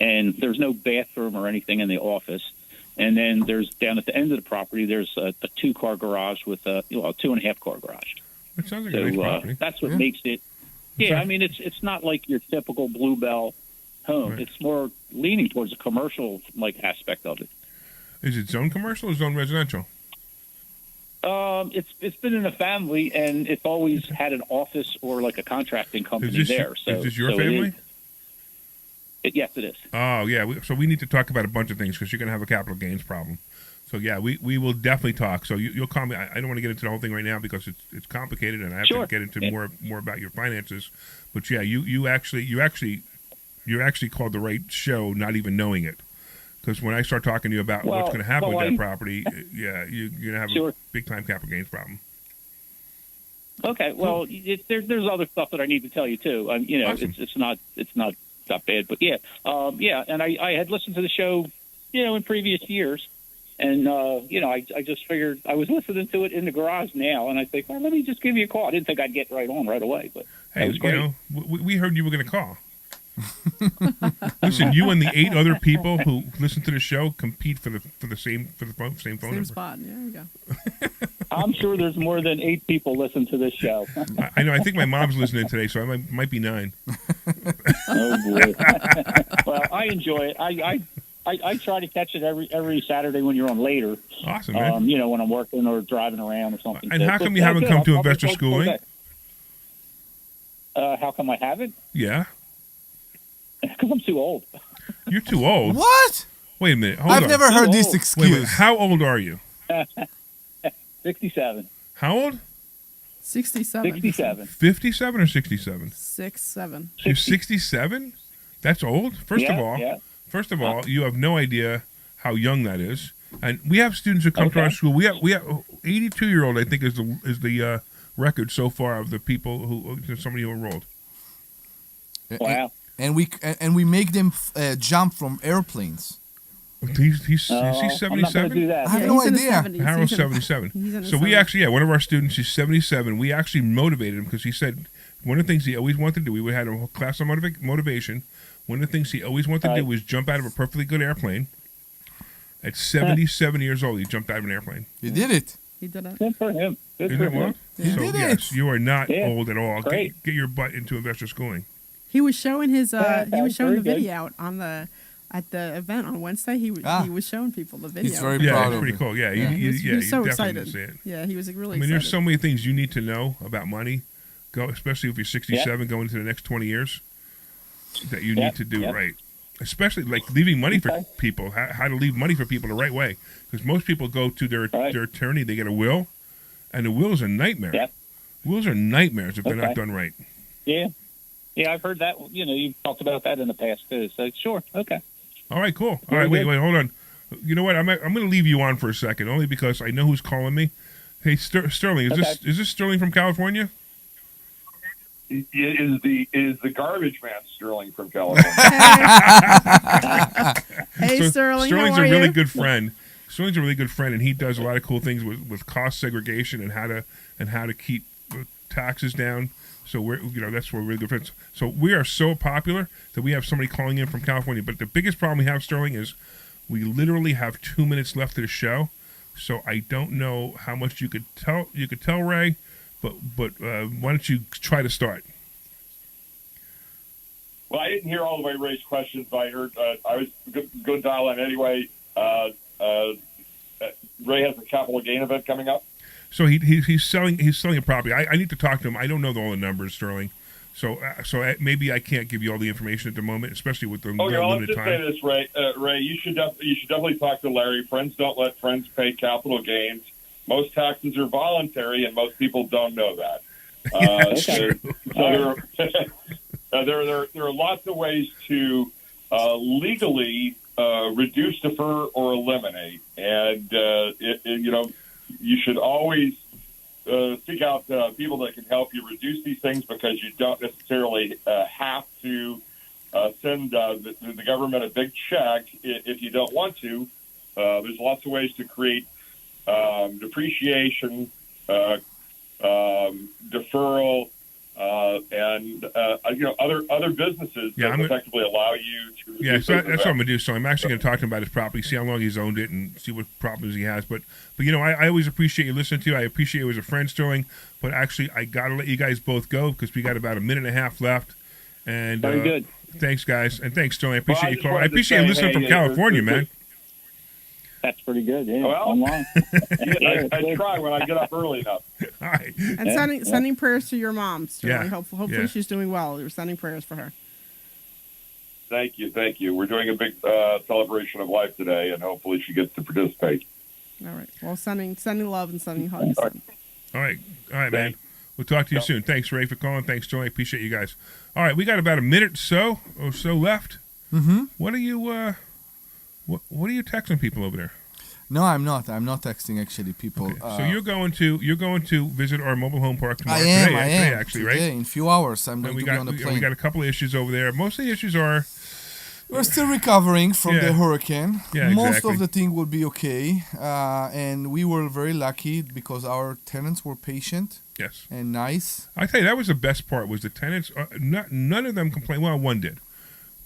and there's no bathroom or anything in the office. And then there's down at the end of the property, there's a 2-car garage with a 2.5-car garage. It sounds like a nice property. That's what makes it. Yeah, I mean, it's not like your typical Bluebell home. Right. It's more leaning towards a commercial aspect of it. Is it zone commercial or zone residential? It's been in a family, and it's always had an office or like a contracting company there. So is this your family? Yes, it is. Oh, yeah. So we need to talk about a bunch of things because you're going to have a capital gains problem. So, yeah, we will definitely talk. So you'll call me. I don't want to get into the whole thing right now because it's complicated, and I have to get into more about your finances. But, yeah, you actually called the right show not even knowing it. Because when I start talking to you about what's going to happen with that property, you're going to have a big-time capital gains problem. Okay, well, there's other stuff that I need to tell you, too. Awesome. It's not that bad, but and I had listened to the show, in previous years, and I just figured I was listening to it in the garage now, and I think, well, let me just give you a call. I didn't think I'd get right on right away, but hey, that was great. We heard you were going to call. Listen, you and the 8 other people who listen to the show compete for the same phone number. Spot. Yeah, there you go. I'm sure there's more than 8 people listen to this show. I know. I think my mom's listening today, so I might be 9. Oh boy. Well, I enjoy it. I try to catch it every Saturday when you're on later. Awesome, man. When I'm working or driving around or something. And how come you haven't come to investor schooling? How come I haven't? Yeah. Because I'm too old. You're too old. What? Wait a minute. Hold on. I've never heard this Wait a excuse. minute. How old are you? 67. How old? 67. 67. 57 or 67? 67. You're 67? That's old. First of all, you have no idea how young that is. And we have students who come to our school. We have 82-year-old. I think is the record so far of the people somebody who enrolled. Wow. And we make them jump from airplanes. He's 77. I'm not going to do that. I have no idea. Harold's 77. So we actually, one of our students is 77. We actually motivated him because he said one of the things he always wanted to do. We had a whole class on motivation. One of the things he always wanted to do was jump out of a perfectly good airplane. At 77 years old, he jumped out of an airplane. He did it. He did it. Good for him. Isn't that wild? He So did yes, it. you are not Yeah. old at all. Great. Get your butt into investor schooling. He was showing his he was showing very the good. video out at the event on Wednesday. He was showing people the video. He's very Yeah, proud it's of pretty it. cool. Yeah, Yeah. you He was so definitely excited. see it. Yeah, he was really I excited. mean, there's so many things you need to know about money, especially if you're 67, going into the next 20 years, that you need to do right. Especially like leaving money for people, how to leave money for people the right way. Because most people go to their attorney, they get a will, and the will is a nightmare. Yep. Wills are nightmares if they're not done right. Yeah. Yeah, I've heard that. You've talked about that in the past, too. So, sure. Okay. All right, cool. All right, wait, hold on. You know what? I'm going to leave you on for a second, only because I know who's calling me. Hey, Sterling, is this Sterling from California? It is the garbage man Sterling from California. Hey, So Sterling, Sterling's how are a really you? good friend. Sterling's a really good friend, and he does a lot of cool things with cost segregation and how to keep taxes down. So that's where we're really good friends. So we are so popular that we have somebody calling in from California. But the biggest problem we have, Sterling, is we literally have 2 minutes left of the show. So I don't know how much you could tell Ray, but why don't you try to start? Well, I didn't hear all the way Ray's questions. I heard I was going to dial in anyway. Ray has a capital gain event coming up. So he's selling a property. I need to talk to him. I don't know all the numbers, Sterling. So maybe I can't give you all the information at the moment, especially with the Okay, well, let's limited just say time. this, Ray. Ray, you should definitely talk to Larry. Friends don't let friends pay capital gains. Most taxes are voluntary, and most people don't know that. There are lots of ways to legally reduce, defer, or eliminate, and you should always seek out people that can help you reduce these things, because you don't necessarily have to send the government a big check if you don't want to. There's lots of ways to create depreciation, deferral, and other businesses that effectively allow you to. Yeah, so that's what I'm gonna do. So I'm actually gonna talk to him about his property, see how long he's owned it, and see what problems he has. But I always appreciate you listening to. I appreciate you as a friend, Sterling. But actually, I gotta let you guys both go because we got about a minute and a half left. And Very good. Thanks, guys, and thanks, Sterling. I appreciate you calling. I appreciate you listening from California, man. That's pretty good. Yeah, well, I'm long. I try when I get up early enough. All right. And sending prayers to your mom, Sterling. Yeah. Hopefully she's doing well. You're sending prayers for her. Thank you. We're doing a big celebration of life today, and hopefully she gets to participate. All right. Well, sending love and sending hugs. All right, man. We'll talk to you soon. Thanks, Ray, for calling. Thanks, Sterling. I appreciate you guys. All right, we got about a minute or so left. Mm-hmm. What are you what are you texting people over there? No, I'm not. I'm not texting actually people. Okay. So you're going to visit our mobile home park tomorrow. I am. Today, actually, right? In a few hours, I'm going to be on the plane. We got a couple of issues over there. Most of the issues are we're still recovering from the hurricane. Yeah, Most of the thing will be okay, and we were very lucky because our tenants were patient. Yes. And nice. I tell you, that was the best part. Was the tenants? None of them complained. Well, one did,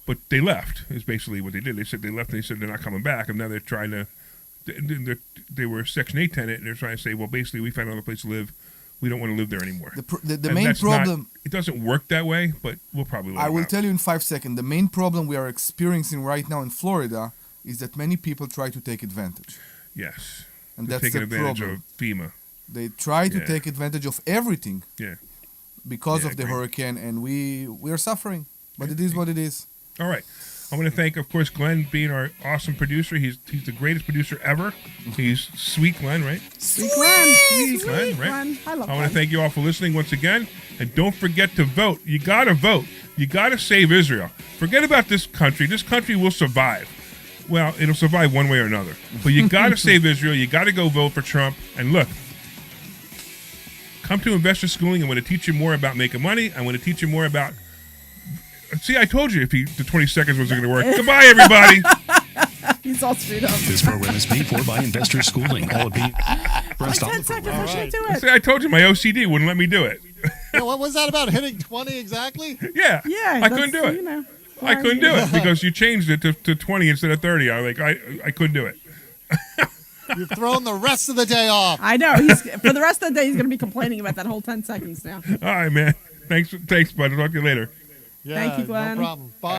but they left. Is basically what they did. They said they left. And they said they're not coming back, and now they're trying to. They were a Section 8 tenant, and they're trying to say, well, basically, we found another place to live. We don't want to live there anymore. The main problem... it doesn't work that way, but we'll probably I will tell you in 5 seconds. The main problem we are experiencing right now in Florida is that many people try to take advantage. Yes. And they're that's taking the advantage problem. of FEMA. They try to take advantage of everything. Yeah. Because of the hurricane, and we are suffering. But it is what it is. All right. I want to thank, of course, Glenn being our awesome producer. He's the greatest producer ever. He's sweet Glenn, right? Sweet Glenn. Sweet Glenn, right? Glenn. I love want to thank you all for listening once again. And don't forget to vote. You got to vote. You got to save Israel. Forget about this country. This country will survive. Well, it'll survive one way or another. But you got to save Israel. You got to go vote for Trump. And look, come to Investor Schooling. I'm going to teach you more about making money. I'm going to teach you more about... See, I told you the 20 seconds wasn't going to work. Goodbye, everybody. He's all screwed up. This program is paid for by Investor Schooling. All of the pressed on 10 seconds, I should do it. See, I told you my OCD wouldn't let me do it. Yeah, what was that about hitting 20 exactly? Yeah. Yeah. I couldn't do it. I couldn't do it because you changed it to 20 instead of 30. I couldn't do it. You've thrown the rest of the day off. I know. For the rest of the day, he's going to be complaining about that whole 10 seconds now. All right, man. Thanks, bud. I'll talk to you later. Yeah, Thank you, Glenn. No problem. Bye.